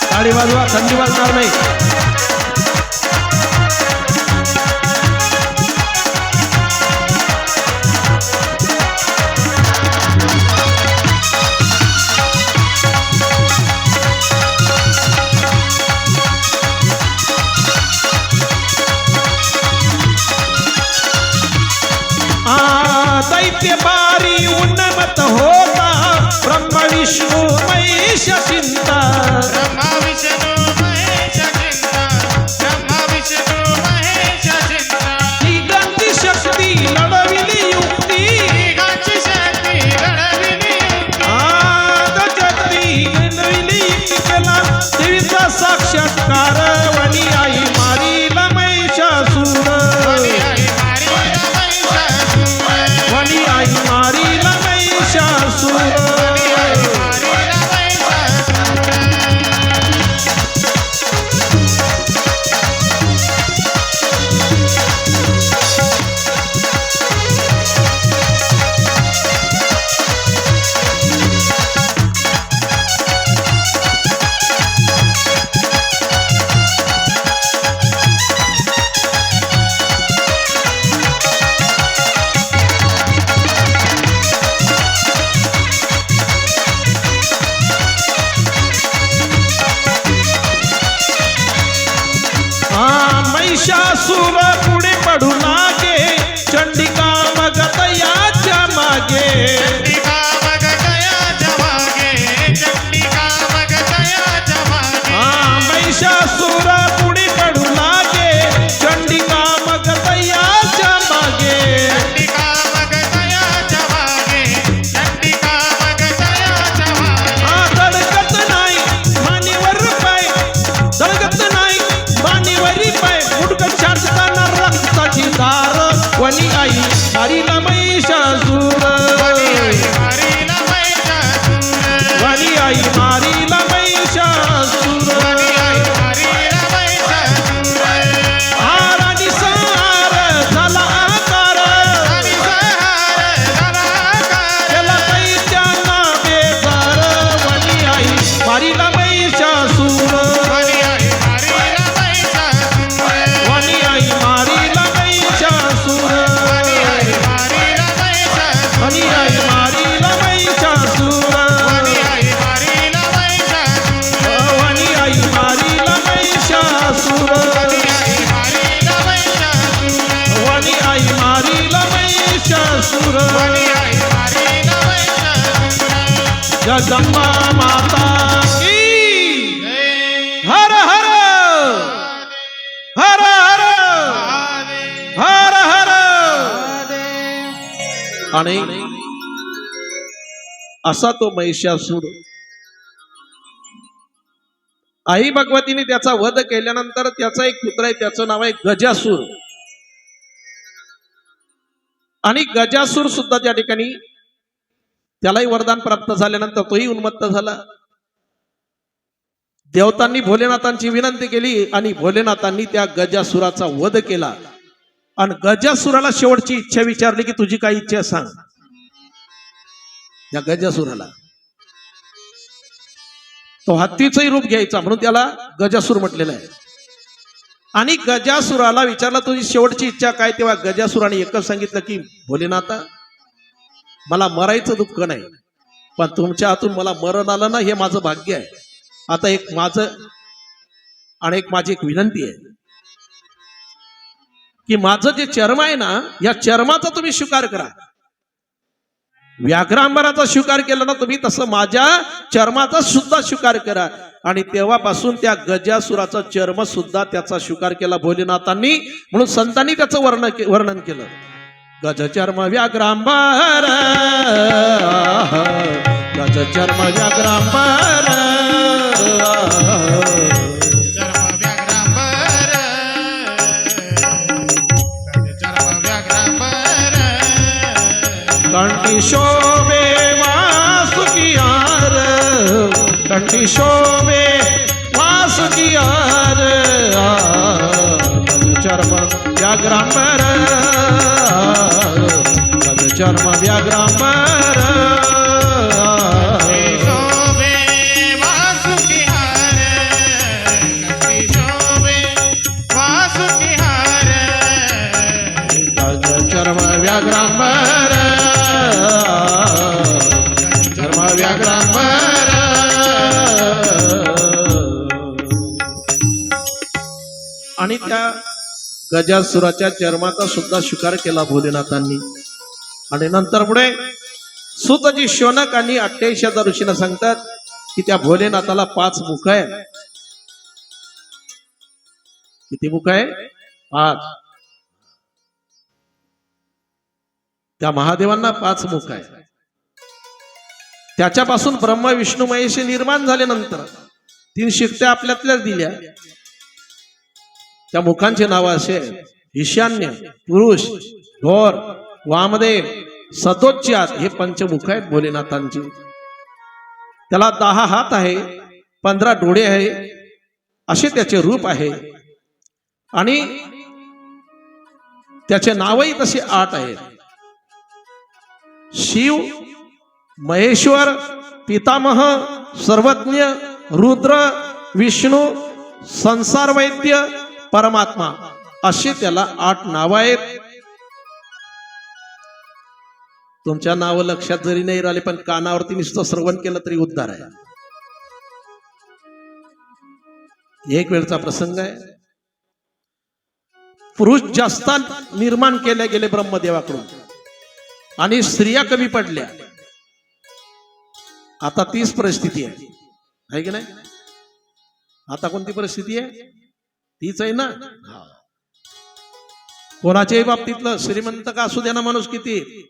टाळी वाजवा थंडी वाजणार नाही दैत्य बारी उन्नमत होता ब्रह्म विष्णू महिषासुर पुढे पडू लागे चंडिका मग तयाच्या मागे चंडिका मग तयाच्या मागे चंडिका मग तयाच्या मागे महिषासुर पुढे पडू लागे चंडिका मग तयाच्या मागे चंडिका मग तयाच्या मागे चंडिका मग तयाच्या मागे दडगत नाही मानेवर पाय दडगत नाही मानेवरी पाय मुडक छाटताना रक्ताची धार वनी आई हरीला महिषासुर मारीला महिषासुर वनी आई मारीला महिषासुर मारीला महिषासुर हारानी सार झाला आकार आणि सहार झाला आकार त्याला दैत्या नावे घर वनी आई मारीला महिषासुर मारीला महिषासुर वनी आई मारीला महिषासुर मारीला महिषासुर वनी आई मारीला महिषासुर मारीला महिषासुर वनी आई मारीला महिषासुर मारीला महिषासुर वनी आई मारीला महिषासुर मारीला महिषासुर जगदंबा माता की हर हर हर हर हर हर आणि असा तो महिषासूर आई भगवतीने त्याचा वध केल्यानंतर त्याचा एक पुत्र आहे त्याचं नाव आहे गजासूर आणि गजासूर सुद्धा त्या ठिकाणी त्यालाही वरदान प्राप्त झाल्यानंतर तोही उन्मत्त झाला देवतांनी भोलेनाथांची विनंती केली आणि भोलेनाथांनी त्या गजासुराचा वध केला आणि गजासुराला शेवटची इच्छा विचारली की तुझी काय इच्छा सांग त्या गजासुराला तो हत्तीचंही रूप घ्यायचा म्हणून त्याला गजासूर म्हटलेलं आहे आणि गजासुराला विचारला तुझी शेवटची इच्छा काय तेव्हा गजासुराने एकच सांगितलं की भोलेनाथा मला मरायचं दुःख नाही पण तुमच्या हातून मला मरण आलं ना हे माझं भाग्य आहे आता एक माझं आणि एक माझी एक विनंती आहे की माझं जे चर्म आहे ना या चर्माचा तुम्ही स्वीकार करा व्याघ्रांबराचा स्वीकार केला ना तुम्ही तसं माझ्या चर्माचा सुद्धा स्वीकार करा आणि तेव्हापासून त्या गजासुराचा चर्म सुद्धा त्याचा स्वीकार केला भोलेनाथांनी म्हणून संतांनी त्याचं वर्णन केलं गज चर्म व्याघ्रांबर गज चर्म व्याघ्रांबर चर्म व्याघ्रांबर चर्म व्याघ्रांबर कंठी शोभे वासुकियार कंठी शोभे वासुकियार चर्म व्याघ्रांबर चर्म व्याघ्रांबर शोभे वासुकिहार कंठी शोभे वासुकिहार चर्म व्याघ्रांबर चर्म व्याघ्रांबर आणि त्या गजासुराच्या चर्माचा सुद्धा स्वीकार केला भोलेनाथांनी आणि नंतर पुढे सुतजी शौनक आणि 88,000 ऋषींना सांगतात की त्या भोलेनाथाला 5 मुख आहे किती मुख आहे 5 त्या महादेवांना 5 मुख आहे त्याच्यापासून ब्रह्मा विष्णू महेश निर्माण झाल्यानंतर 3 शक्त्या आपल्यातल्याच दिल्या त्या मुखांचे नाव असे ईशान्य पुरुष घोर वामदेव सदोच्चात हे पंचमुख आहेत भोलेनाथांची त्याला 10 हात आहे 15 डोळे आहे असे त्याचे रूप आहे आणि त्याचे नावही तसे 8 आहेत शिव महेश्वर पितामह सर्वज्ञ रुद्र विष्णू संसार वैद्य परमात्मा असे त्याला 8 नाव आहेत तुमच्या नाव लक्षात जरी नाही राहिले पण कानावरती नुसतं श्रवण केलं तरी उद्धार आहे एक वेळचा प्रसंग आहे पुरुष जास्त निर्माण केले गेले ब्रह्मदेवाकडून आणि स्त्रिया कमी पडल्या. आता तीच परिस्थिती आहे की नाही? आता कोणती परिस्थिती आहे? तीच आहे ना. कोणाच्याही बाबतीतलं श्रीमंत का असू द्या ना माणूस किती,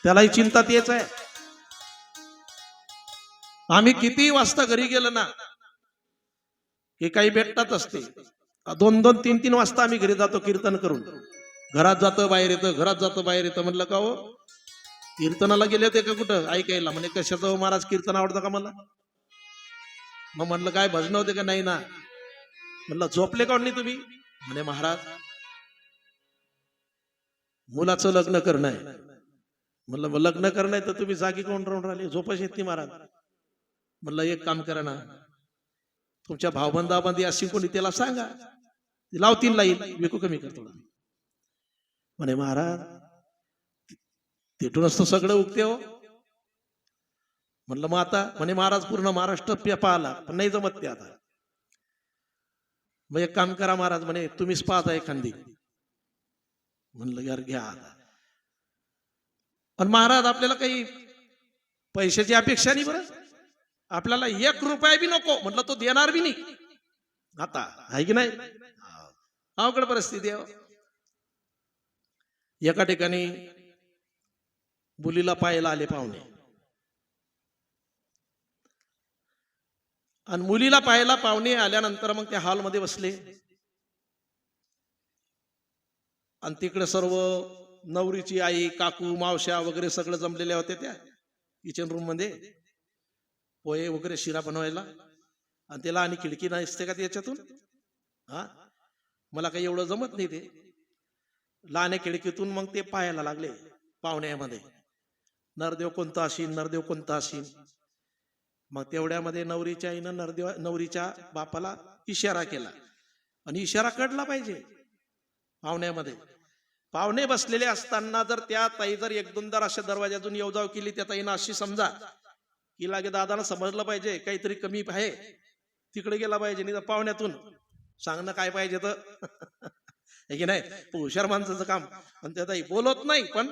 त्यालाही चिंता तेच आहे. आम्ही किती वाजता घरी गेलो ना की काही भेटतात असते. 2-2, 3-3 वाजता आम्ही घरी जातो कीर्तन करून. घरात जातो बाहेर येतं, घरात जातो बाहेर येतं. म्हणलं का हो कीर्तनाला गेले होते का कुठं ऐकायला? म्हणे कशाचं हो महाराज, कीर्तन आवडतं का मला? मग म्हणलं काय भजन होते का? नाही ना. म्हणलं झोपले का नाही तुम्ही? म्हणे महाराज मुलाचं लग्न करणं आहे. म्हणलं मग लग्न करणं आहे तर तुम्ही जागी कोण राहून राहिले, झोपच येत नाही महाराज. म्हणलं एक काम करा ना, तुमच्या भावबंधामध्ये अशी कोणी त्याला सांगा, लावतील लाईल, विकू कमी करतो. म्हणे महाराज तिथूनच तर सगळं उगते हो. म्हणलं मग आता? म्हणे महाराज पूर्ण महाराष्ट्र पाहला पण नाही जमत ते आता. मग एक काम करा महाराज, म्हणे तुम्हीच पाहता एखादी. म्हणलं यार घ्या आता. पण महाराज आपल्याला काही पैशाची अपेक्षा नाही बरं, आपल्याला 1 रुपया बी नको. म्हटलं तो देणार बी नाही आता, आहे की नाही? अवघड परिस्थिती आहे. एका ठिकाणी मुलीला पाहायला आले पाहुणे, आणि मुलीला पाहायला पाहुणे आल्यानंतर मग त्या हॉलमध्ये बसले आणि तिकडे सर्व नवरीची आई, काकू, मावश्या वगैरे सगळं जमलेल्या होत्या त्या किचन रूम मध्ये पोहे वगैरे शिरा बनवायला. आणि त्याला आणि खिडकी नसते का त्याच्यातून? हा, मला काही एवढं जमत नाही ते. लहान खिडकीतून मग ते पाहायला लागले पाहुण्यामध्ये, नरदेव कोणता असेल, नरदेव कोणता असेल. मग तेवढ्यामध्ये नवरीच्या आईनं नवरीच्या बापाला इशारा केला, आणि इशारा कळला पाहिजे पाहुण्यामध्ये. पाहुणे बसलेले असताना जर त्या ताई जर 1-2 अशा दरवाजातून येऊ जाऊ केली, त्या ताईनं अशी समजा की लागे दादाला समजलं पाहिजे काहीतरी कमी आहे, तिकडे गेला पाहिजे. नाही तर पाहुण्यातून सांगणं काय पाहिजे तर हे की नाही, हुशार माणसाचं काम. आणि त्या ताई बोलत नाही पण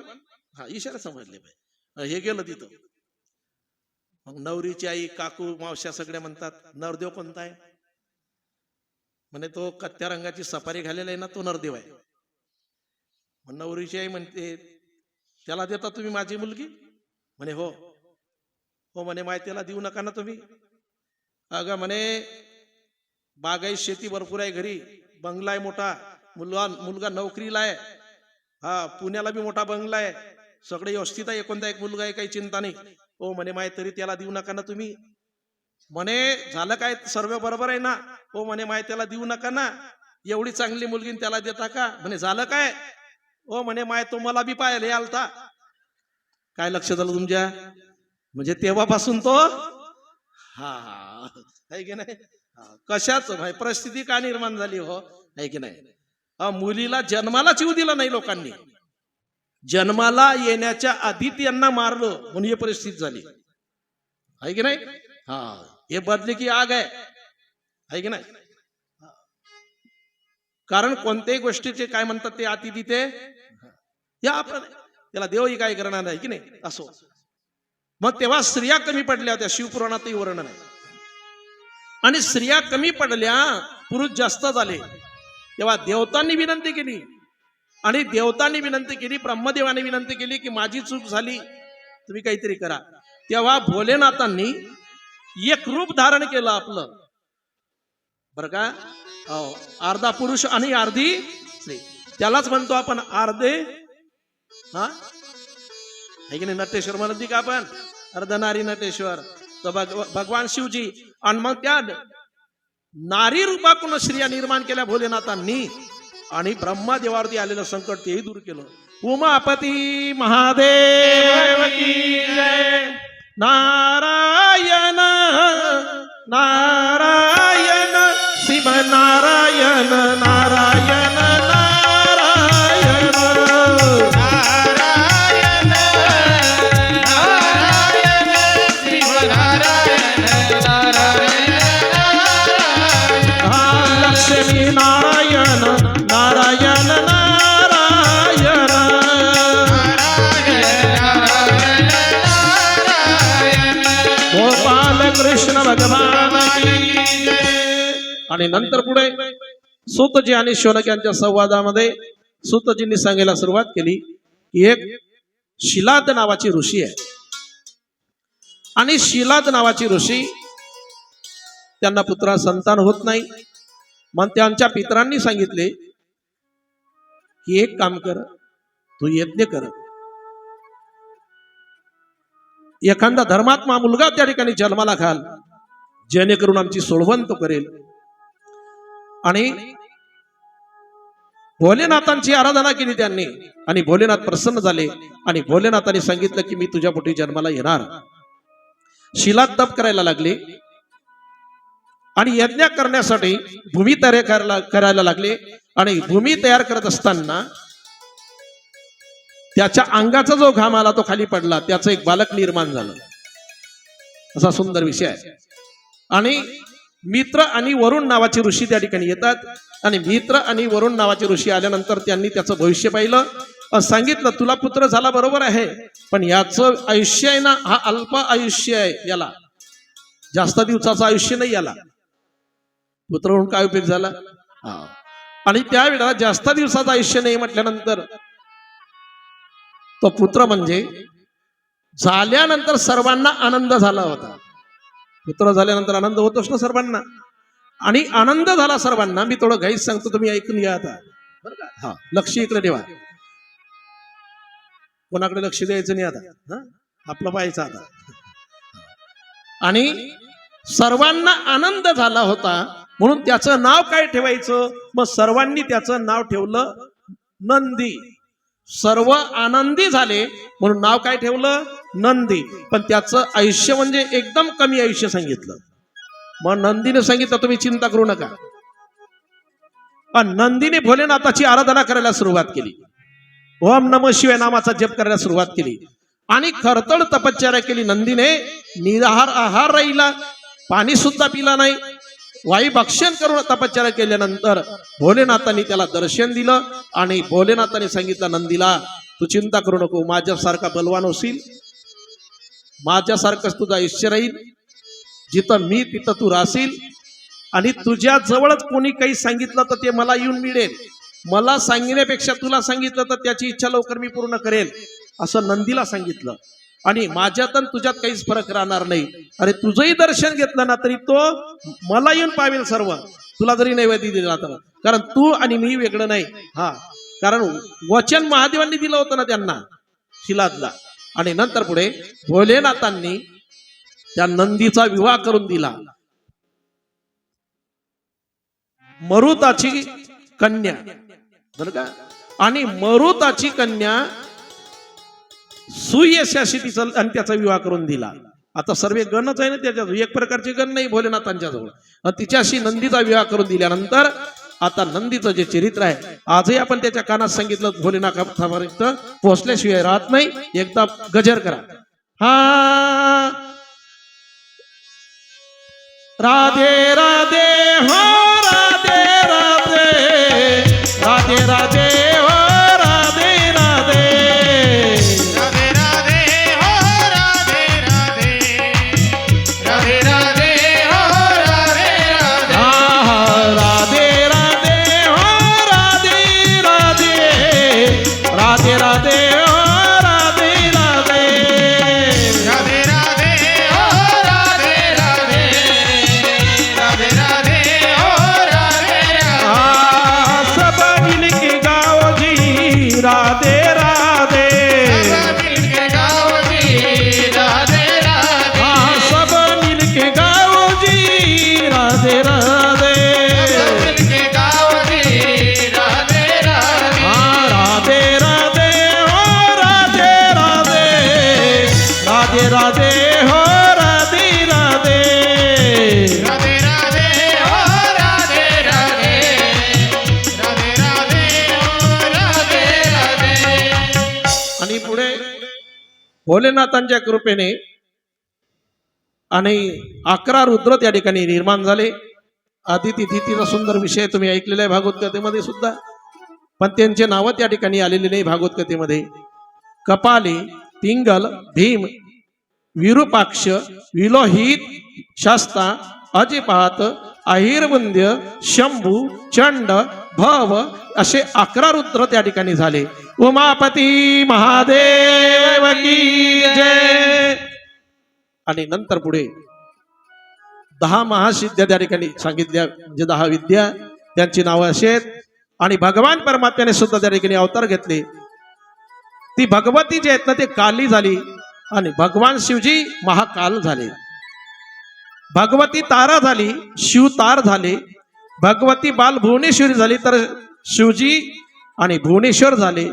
हा इशारा समजले पाहिजे. हे गेलं तिथं. मग नवरीची आई, काकू, मावश्या सगळ्या म्हणतात नरदेव कोणता आहे? म्हणे तो कथ्या रंगाची सफारी घालेला आहे ना, तो नरदेव आहे. मग नवरीची आई म्हणते त्याला देता तुम्ही माझी मुलगी? म्हणे हो हो. म्हणे माहितीला देऊ नका ना तुम्ही. अगं म्हणे बागाई शेती भरपूर आहे घरी, बंगला आहे मोठा, मुलगा नोकरीला आहे, हा पुण्याला बी मोठा बंगला आहे, सगळे व्यवस्थित आहे, एकोणता एक मुलगा आहे, काही चिंता नाही. हो म्हणे माय तरी त्याला देऊ नका ना तुम्ही. म्हणे झालं काय, सर्व बरोबर आहे ना? हो म्हणे माय त्याला देऊ नका ना, एवढी चांगली मुलगी त्याला देता का? म्हणे झालं काय? हो म्हणे माय तो मला बी पाहायला आलता. काय लक्ष झालं तुमच्या? म्हणजे तेव्हापासून तो हा आहे की नाही, कशाच परिस्थिती का निर्माण झाली हो, आहे की नाही? मुलीला जन्मालाच येऊ दिला नाही लोकांनी, जन्माला येण्याच्या आधी त्यांना मारलं म्हणून ही परिस्थिती झाली, आहे की नाही? हा, हे बदले की आग आहे की नाही? कारण कोणत्याही गोष्टीचे काय म्हणतात ते अति तिथे या आपण त्याला देवही काय करणार नाही की नाही असो. मग तेव्हा स्त्रिया कमी पडल्या होत्या, शिवपुराणातही वर्णन आहे. आणि स्त्रिया कमी पडल्या, पुरुष जास्त झाले. तेव्हा देवतांनी विनंती केली, आणि देवतांनी विनंती केली, ब्रह्मदेवाने विनंती केली की माझी चूक झाली, तुम्ही काहीतरी करा. तेव्हा भोलेनाथांनी एक रूप धारण केलं आपलं, बरं का? अर्धा पुरुष आणि अर्धी स्त्री, त्यालाच म्हणतो आपण अर्धे हा आहे की नाही? नटेश्वर म्हणत का आपण, अर्धनारी नटेश्वर. तर भगवान शिवजी, आणि मग त्या नारी रूपाकडून स्त्रिया निर्माण केल्या भोलेनाथांनी, आणि ब्रह्मदेवावरती आलेलं संकट तेही दूर केलं. उमापती महादेव की जय. नारायण नारायण शिव नारायण नारायण नारायण नारायण नारायण शिव नारायण नारायण हा लक्ष्मी नारायण नारायण आणि नंतर पुढे सूतजी आणि शौनक यांच्या संवादामध्ये सूतजींनी सांगायला सुरुवात केली की एक शिलाद नावाची ऋषी आहे आणि शिलाद नावाची ऋषी त्यांना पुत्रा संतान होत नाही. मग त्यांच्या पितरांनी सांगितले की एक काम कर, तू यज्ञ कर, एखादा धर्मात्मा मुलगा त्या ठिकाणी जन्माला घाल, जेणेकरून आमची सोडवण तो करेल. आणि भोलेनाथांची आराधना केली त्यांनी आणि भोलेनाथ प्रसन्न झाले आणि भोलेनाथांनी सांगितलं की मी तुझ्या पोटी जन्माला येणार. शिलाद तप करायला लागले आणि यज्ञ करण्यासाठी भूमी तयार करायला लागले. आणि भूमी तयार करत असताना त्याच्या अंगाचा जो घाम आला तो खाली पडला, त्याचं एक बालक निर्माण झालं. असा सुंदर विषय आहे. आणि मित्र आणि वरुण नावाचे ऋषी त्या ठिकाणी येतात आणि मित्र आणि वरुण नावाचे ऋषी आल्यानंतर त्यांनी त्याचं भविष्य पाहिलं, सांगितलं तुला पुत्र झाला बरोबर आहे, पण याचं आयुष्य आहे ना, हा अल्प आयुष्य आहे, याला जास्त दिवसाचं आयुष्य नाही, याला पुत्र होऊन काय उपयोग झाला. आणि त्यावेळेला जास्त दिवसाचं आयुष्य नाही म्हटल्यानंतर तो पुत्र म्हणजे झाल्यानंतर सर्वांना आनंद झाला होता. पुत्र झाल्यानंतर आनंद होतोच ना सर्वांना, आणि आनंद झाला सर्वांना. मी थोडं घाईच सांगतो, तुम्ही ऐकून घ्या आता बरं का. हा, लक्ष इकडे ठेवा, कोणाकडे लक्ष द्यायचं नाही आता, हा आपलं पाहायचं आता. आणि सर्वांना आनंद झाला होता म्हणून त्याचं नाव काय ठेवायचं, मग सर्वांनी त्याचं नाव ठेवलं नंदी. सर्व आनंदी झाले म्हणून नाव काय ठेवलं, नंदी. पण त्याचं आयुष्य म्हणजे एकदम कमी आयुष्य सांगितलं. मग नंदीने सांगितलं तुम्ही चिंता करू नका. पण नंदीने भोलेनाथाची आराधना करायला सुरुवात केली, ओम नमः शिवाय नामाचा जप करायला सुरुवात केली आणि खरतड तपश्चर्या केली. नंदीने निराहार आहार राहिला, पाणी सुद्धा पिला नाही, वायू भक्षण करून तपश्चर्या केल्यानंतर भोलेनाथांनी त्याला दर्शन दिलं आणि भोलेनाथांनी सांगितलं नंदीला तू चिंता करू नको, माझ्यासारखा बलवान होशील, माझ्यासारखंच तुझं आयुष्य राहील, जिथं मी तिथं तू राहशील आणि तुझ्या जवळच कोणी काही सांगितलं तर ते मला येऊन मिळेल, मला सांगण्यापेक्षा तुला सांगितलं तर त्याची इच्छा लवकर मी पूर्ण करेल, असं नंदीला सांगितलं. आणि माझ्यात आणि तुझ्यात काहीच फरक राहणार नाही. अरे तुझंही दर्शन घेतलं ना तरी तो मला येऊन पावेल सर्व, तुला जरी नैवेद्य दिला तर, कारण तू आणि मी वेगळं नाही. हा, कारण वचन महादेवांनी दिलं होतं ना त्यांना, शिलादला. आणि नंतर पुढे भोलेनाथांनी त्या नंदीचा विवाह करून दिला. मरुताची कन्या बरं का, आणि मरुताची कन्या सुयशाशी तिचा आणि त्याचा विवाह करून दिला. आता सर्व गणच आहे ना त्याच्याजवळ, एक प्रकारची गण नाही भोलेनाथांच्या जवळ. तिच्याशी नंदीचा विवाह करून दिल्यानंतर आता नंदीचं जे चरित्र आहे आजही आपण त्याच्या कानात सांगितलं, भोलेनाथापर्यंत पोहोचल्याशिवाय राहत नाही. एकदा गजर करा, हा राधे राधे हो राधे राधे, राधे राधे हो राधे राधे, राधे राधे हो राधे राधे, राधे राधे हो राधे राधे, राधे राधे हो राधे राधे, राधे राधे हो राधे राधे, राधे राधे हो राधे राधे, राधे राधे हो राधे राधे. सब मिलके गाओ जी राधे राधे, सब मिलके गाओ जी राधे राधे, सब मिलके गाओ जी राधे राधे, सब मिलके गाओ जी राधे राधे, राधे राधे हो राधे राधे, राधे राधे हो राधे राधे, राधे राधे हो राधे राधे, राधे राधे हो राधे राधे. आणि पुढे भोलेनाथांच्या कृपेने आणि 11 रुद्र त्या ठिकाणी निर्माण झाले. आदिती तिथीचा सुंदर विषय तुम्ही ऐकलेला आहे भागवत कथेमध्ये सुद्धा, पण त्यांचे नाव त्या ठिकाणी आलेले नाही भागवत कथेमध्ये. कपाली, पिंगल, भीम, विरूपाक्ष, विलोहित, शास्ता, अजिपात, अहिरवंद्य, शंभू, चंड, भव असे 11 रुद्र त्या ठिकाणी झाले. उमापती महादेव की जय. आणि नंतर पुढे 10 महासिद्ध्या त्या ठिकाणी सांगितल्या, म्हणजे 10 विद्या त्यांची नावं अशी आहेत. आणि भगवान परमात्म्याने सुद्धा त्या ठिकाणी अवतार घेतले. ती भगवती जी आहेत ना ते काली झाली आणि भगवान शिवजी महाकाल झाले. भगवती तारा झाली, शिव तार झाले. भगवती बाल भुवनेश्वरी झाली तर शिवजी आणि भुवनेश्वर झाले.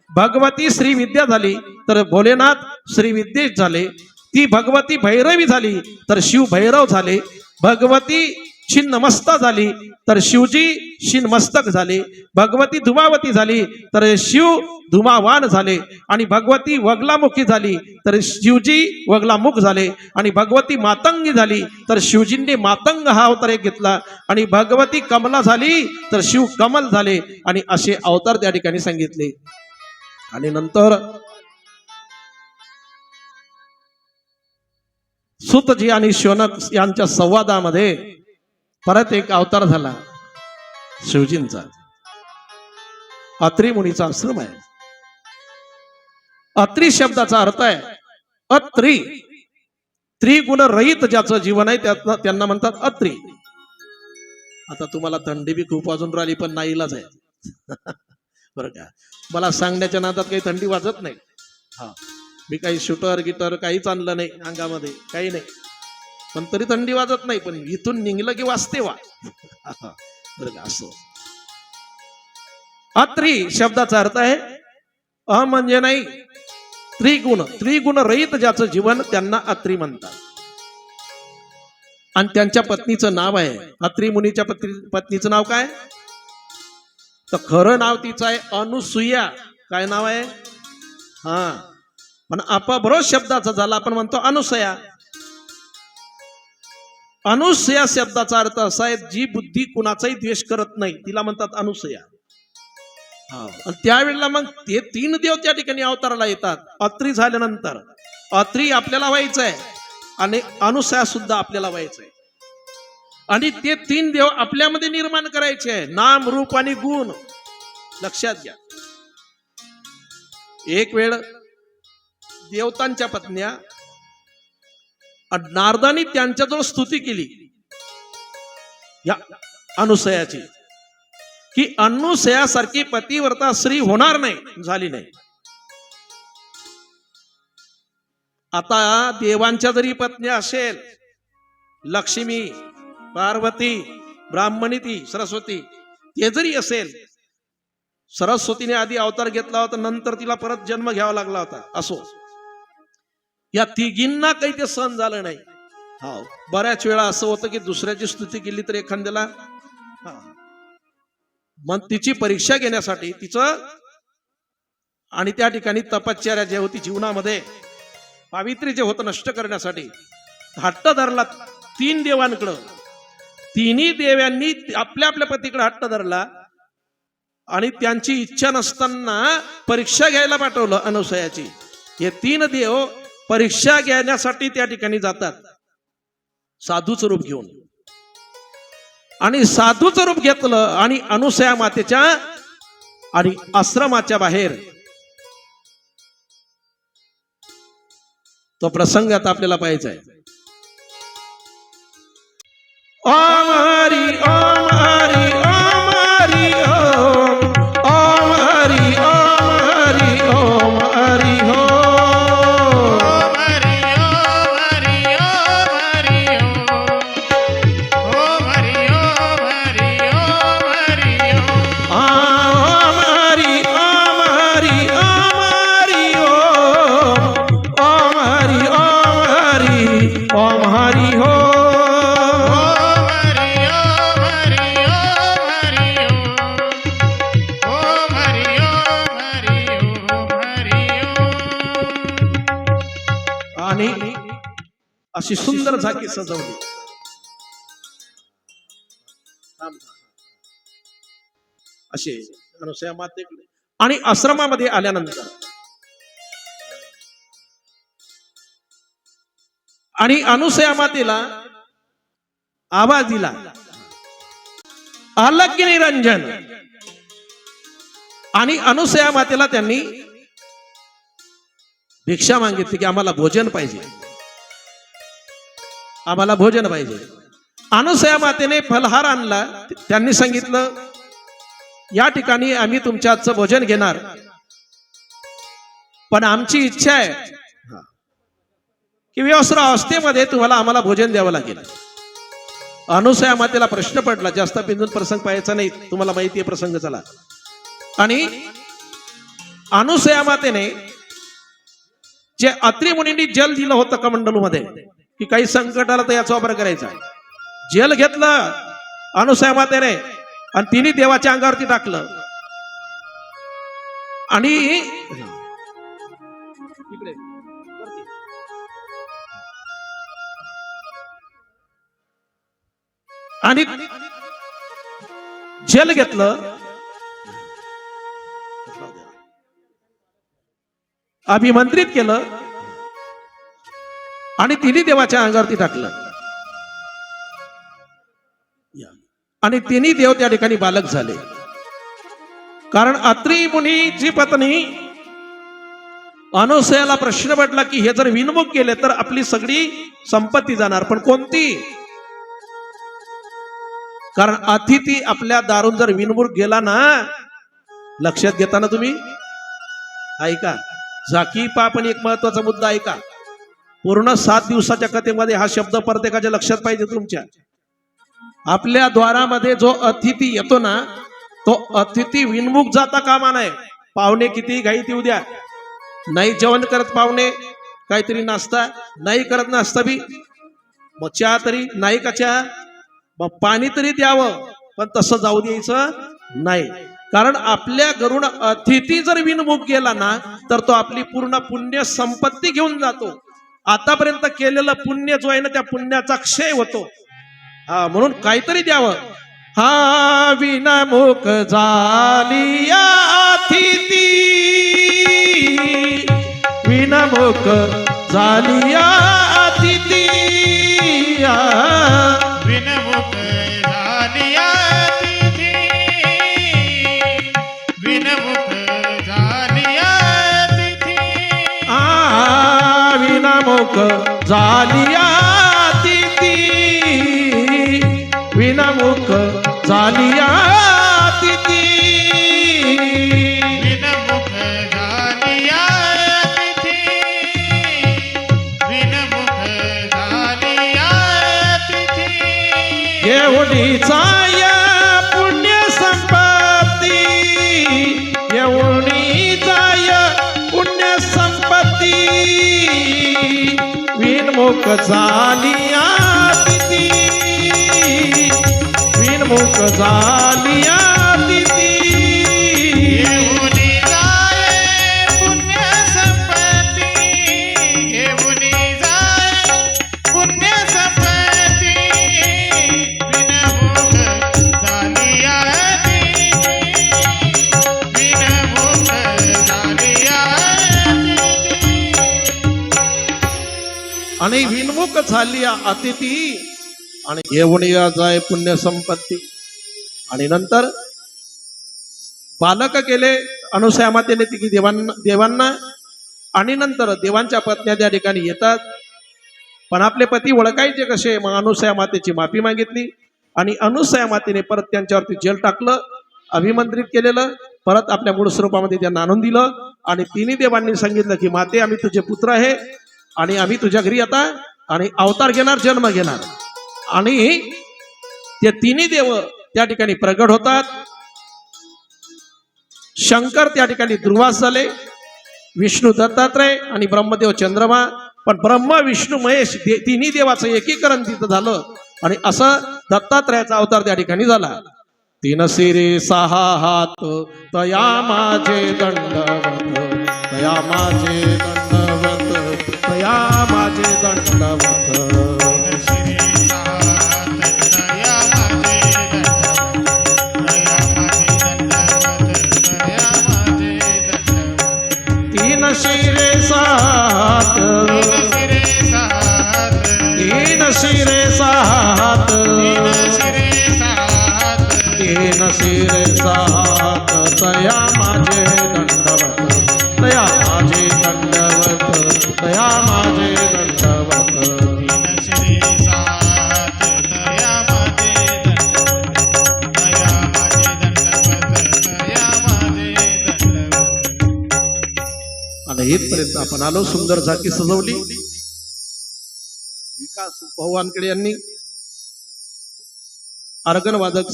भगवती श्री विद्या झाली तर भोलेनाथ श्री विद्येश झाले. ती भगवती भैरवी झाली तर शिव भैरव झाले. भगवती छिन्नमस्ता झाली तर शिवजी छिन्नमस्तक झाले. भगवती धुमावती झाली तर शिव धुमावान झाले. आणि भगवती वगलामुखी झाली तर शिवजी वगलामुख झाले. आणि भगवती मातंगी झाली तर शिवजींनी मातंग हा अवतार एक घेतला. आणि भगवती कमला झाली तर शिव कमल झाले. आणि असे अवतार त्या ठिकाणी सांगितले. आणि नंतर सुतजी आणि शौनक यांच्या संवादामध्ये परत एक अवतार झाला शिवजींचा. अत्री मुनीचा आश्रम आहे. अत्री शब्दाचा अर्थ आहे अत्री, त्रिगुण रहित ज्याचं जीवन आहे त्यांना म्हणतात अत्री. आता तुम्हाला थंडी बी खूप वाजून राहिली पण नाही इलाज आहे बरं का. मला सांगण्याच्या नादात काही थंडी वाजत नाही. हा, मी काही शूटर गिटर काहीच आणलं नाही अंगामध्ये, काही नाही, पण तरी थंडी वाजत नाही. पण इथून निघलं की वाजते वा बरं का. असं अत्री शब्दाचा अर्थ आहे अ म्हणजे नाही, त्रिगुण, त्रिगुण रहित ज्याचं जीवन त्यांना अत्री म्हणतात. आणि त्यांच्या पत्नीचं नाव आहे अत्री मुनीच्या पत्नीचं नाव काय, तर खरं नाव तिचं आहे अनुसुया. काय नाव आहे, हा, पण अपभ्रंश शब्दाचा झाला, आपण म्हणतो अनुसया. अनुसया शब्दाचा अर्थ असा आहे जी बुद्धी कुणाचाही द्वेष करत नाही तिला म्हणतात अनुसया. आणि त्यावेळेला मग ते 3 देव त्या ठिकाणी अवताराला येतात. अत्री झाल्यानंतर अत्री आपल्याला व्हायचं आहे आणि अनुसया सुद्धा आपल्याला व्हायचं आहे. आणि ते 3 देव आपल्यामध्ये निर्माण करायचे आहे, नाम रूप आणि गुण. लक्षात घ्या. एक वेळ देवतांच्या पत्न्या नारदांनी त्यांच्याजवळ स्तुती केली या अनुसयाची, की अनुसयासारखी पतिव्रता स्त्री होणार नाही, झाली नाही. आता देवांच्या जरी पत्नी असेल, लक्ष्मी, पार्वती, ब्राह्मणी, ती सरस्वती, ते जरी असेल, सरस्वतीने आधी अवतार घेतला होता, नंतर तिला परत जन्म घ्यावा लागला होता. असो, या तिघींना काही ते सहन झालं नाही. हा, बऱ्याच वेळा असं होतं की दुसऱ्याची स्तुती केली तर एखाद्याला, मग तिची परीक्षा घेण्यासाठी तिचं आणि त्या ठिकाणी तपश्चर्या जे होती जीवनामध्ये, पावित्र्य जे होतं नष्ट करण्यासाठी हट्ट धरला 3 देवांकडं. 3ही देवांनी आपल्या आपल्या पतीकडे हट्ट धरला आणि त्यांची इच्छा नसताना परीक्षा घ्यायला पाठवलं अनुसयाची. हे 3 देव परीक्षा घेण्यासाठी त्या ठिकाणी जातात साधूचं रूप घेऊन. आणि साधूचं रूप घेतलं आणि अनुसया मातेच्या आणि आश्रमाच्या बाहेर तो प्रसंग आता आपल्याला पाहायचा आहे. ओम हरी ओम हरी ओम हरी ओम, ओम हरी ओम हरी ओम हरी ओम. अशी सुंदर झाकी सजवली. असे अनुसया मातेकडे आणि आश्रमामध्ये आल्यानंतर आणि अनुसया मातेला आवाज दिला अलग्य निरंजन आणि अनुसया मातेला त्यांनी भिक्षा मागितली की आम्हाला भोजन पाहिजे, आम्हाला भोजन पाहिजे. अनुसया मातेने फलहार आणला. त्यांनी सांगितलं या ठिकाणी आम्ही तुमच्या आजचं भोजन घेणार, पण आमची इच्छा आहे की व्यवस्था अवस्थेमध्ये तुम्हाला आम्हाला भोजन द्यावं लागेल. अनुसया मातेला प्रश्न पडला. जास्त बिंदून प्रसंग पाहायचा नाही, तुम्हाला माहिती आहे प्रसंग. चला. आणि अनुसया मातेने जे अत्रि मुनींनी जल दिलं होतं कमंडलूमध्ये की काही संकट आलं तर याचा वापर करायचा, जल घेतलं अनुसया मातेने आणि तिने देवाच्या अंगावरती टाकलं. आणि इकडे आणि जल घेतलं, अभिमंत्रित केलं आणि तिने देवाच्या अंगावरती टाकलं. आणि तिन्ही देव त्या ठिकाणी बालक झाले. कारण अत्रि मुनीची पत्नी अनुसयाला प्रश्न पडला की हे जर विनमुख केले तर आपली सगळी संपत्ती जाणार, पण कोणती? कारण अतिथी आपल्या दारून जर विनमुख गेला ना, लक्षात घेताना तुम्ही ऐका, झाकी पण एक महत्वाचा मुद्दा ऐका. पूर्ण 7 दिवसाच्या कथेमध्ये हा शब्द प्रत्येकाच्या लक्षात पाहिजे तुमच्या. आपल्या द्वारामध्ये जो अतिथी येतो ना, तो अतिथी विनमुख जाता कामा नये. पाहुणे किती घाई येऊ द्या, नाही जेवण करत पाहुणे, काहीतरी नाश्ता नाही करत, नाश्ता बी मग चहा तरी नाही का, चहा मग पाणी तरी द्यावं, पण तसं जाऊ द्यायचं नाही. कारण आपल्या घरून अतिथी जर विनमुख गेला ना, तर तो आपली पूर्ण पुण्य संपत्ती घेऊन जातो. आतापर्यंत केलेलं पुण्य जो आहे ना, त्या पुण्याचा क्षय होतो. हा, म्हणून काहीतरी द्यावं. हा विनमुख झाली अतिथी, विनमुख झाली अतिथी, विनमुख झाली अतिथी, विनमुख झाली अतिथी, विनमुख झाली अतिथी, विनमुख झाली अतिथी, विनमुख झाली अतिथी, विनमुख झाली अतिथी. एवढी जाय पुण्य संपत्ती, एवढी जाय पुण्य संपत्ती, विनमुख झाली अतिथी, विनमुख झाली अतिथी. येऊनी जाय पुण्य संपत्ती, येऊनी जाय पुण्य संपत्ती, विनमुख झाली अतिथी, विनमुख झाली अतिथी. आणि विनमुख झाली अतिथी आणि येऊन या जाय पुण्य संपत्ती. आणि नंतर बालक केले अनुसया मातेने तिघी देवांना. आणि नंतर देवांच्या पत्न्या त्या ठिकाणी येतात, पण आपले पती ओळखायचे कसे? मग अनुसया मातेची माफी मागितली आणि अनुसया मातेने परत त्यांच्यावरती जेल टाकलं, अभिमंत्रित केलेलं, परत आपल्या मूळ स्वरूपामध्ये त्यांना आणून दिलं. आणि तिन्ही देवांनी सांगितलं की माते, आम्ही तुझे पुत्र आहे आणि आम्ही तुझ्या घरी आता आणि अवतार घेणार, जन्म घेणार. आणि ते तिन्ही देव त्या ठिकाणी प्रगट होतात. शंकर त्या ठिकाणी दुर्वास झाले, विष्णू दत्तात्रय आणि ब्रह्मदेव चंद्रमा. पण ब्रह्म विष्णू महेश तिन्ही देवाचं एकीकरण तिथं झालं आणि असं दत्तात्रयाचा अवतार त्या ठिकाणी झाला. 3 शिरे 6 हात तया माझे दंडवत, तया माझे दंडवत, तया माझे दंडवत. शिरे 6 हात, 3 शिरे 6 हात, 3 माझे दंडवत तया माझे दंडवत तया माझे दंडवत दीन श्री साथ दया माझे दंडवत दया माझे दंडवत दया माझे दंडवत. आणि इथपर्यंत आपण आलो. सुंदर झाकी सजवली विकास पहवानकडे यांनी. अर्गन वादक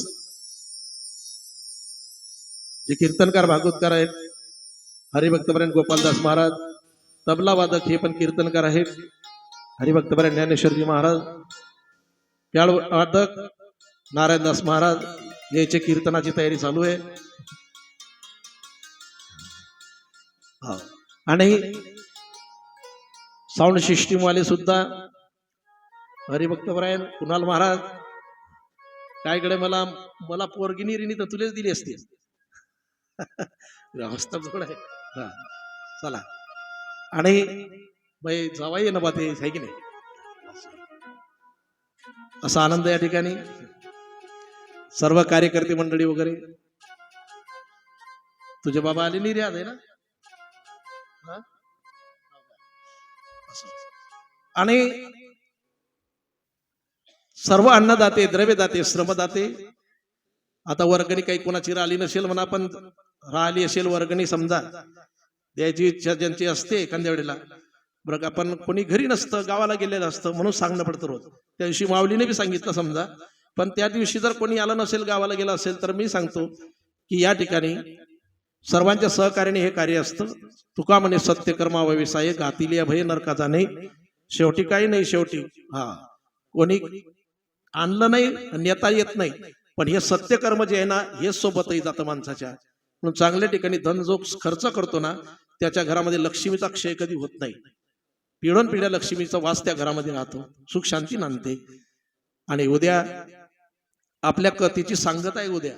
जे कीर्तनकार भागवतकार आहेत हरिभक्तपरायण गोपालदास महाराज. तबला वादक हे पण कीर्तनकार आहेत हरिभक्तपरायण ज्ञानेश्वरजी महाराज. प्याळ वादक नारायणदास महाराज याचे कीर्तनाची तयारी चालू आहे. हा. आणि साऊंड सिस्टीम वाले सुद्धा हरिभक्तपरायण कुणाल महाराज. काय कडे मला मला पोरगिनी रिनी तर तुलेच दिली असती. अवस्था जोड आहे. हा चला. आणि बाई जावाई ना बा ते आहे की नाही. असा आनंद या ठिकाणी सर्व कार्यकर्ते मंडळी वगैरे. तुझे बाबा आले निर्याद आहे ना. हा? आणि सर्व अन्नदाते द्रव्यदाते श्रमदाते. आता वर्गणी काही कोणाची राहिली नसेल म्हणा पण राहिली असेल वर्गणी समजा द्यायची इच्छा ज्यांची असते एखाद्या वेळेला बरं का. पण कोणी घरी नसतं गावाला गेलेलं असतं म्हणून सांगणं पडतं रोज. त्या दिवशी माऊलीने बी सांगितलं समजा. पण त्या दिवशी जर कोणी आलं नसेल गावाला गेलं असेल तर मी सांगतो की या ठिकाणी सर्वांच्या सहकार्याने हे कार्य असतं. तुका म्हणे सत्यकर्मा व्यवसाय गातील भय नरका जाणे. शेवटी काही नाही. शेवटी हा कोणी आणलं नाही नेता येत नाही पण हे सत्यकर्म जे आहे ना हे सोबतही जातं माणसाच्या. म्हणून चांगल्या ठिकाणी धन जो खर्च करतो ना त्याच्या घरामध्ये लक्ष्मीचा क्षय कधी होत नाही. पिढोन पिढ्या लक्ष्मीचा वास त्या घरामध्ये राहतो. सुख शांती नांदते. आणि उद्या आपल्या कथेची सांगत आहे. उद्या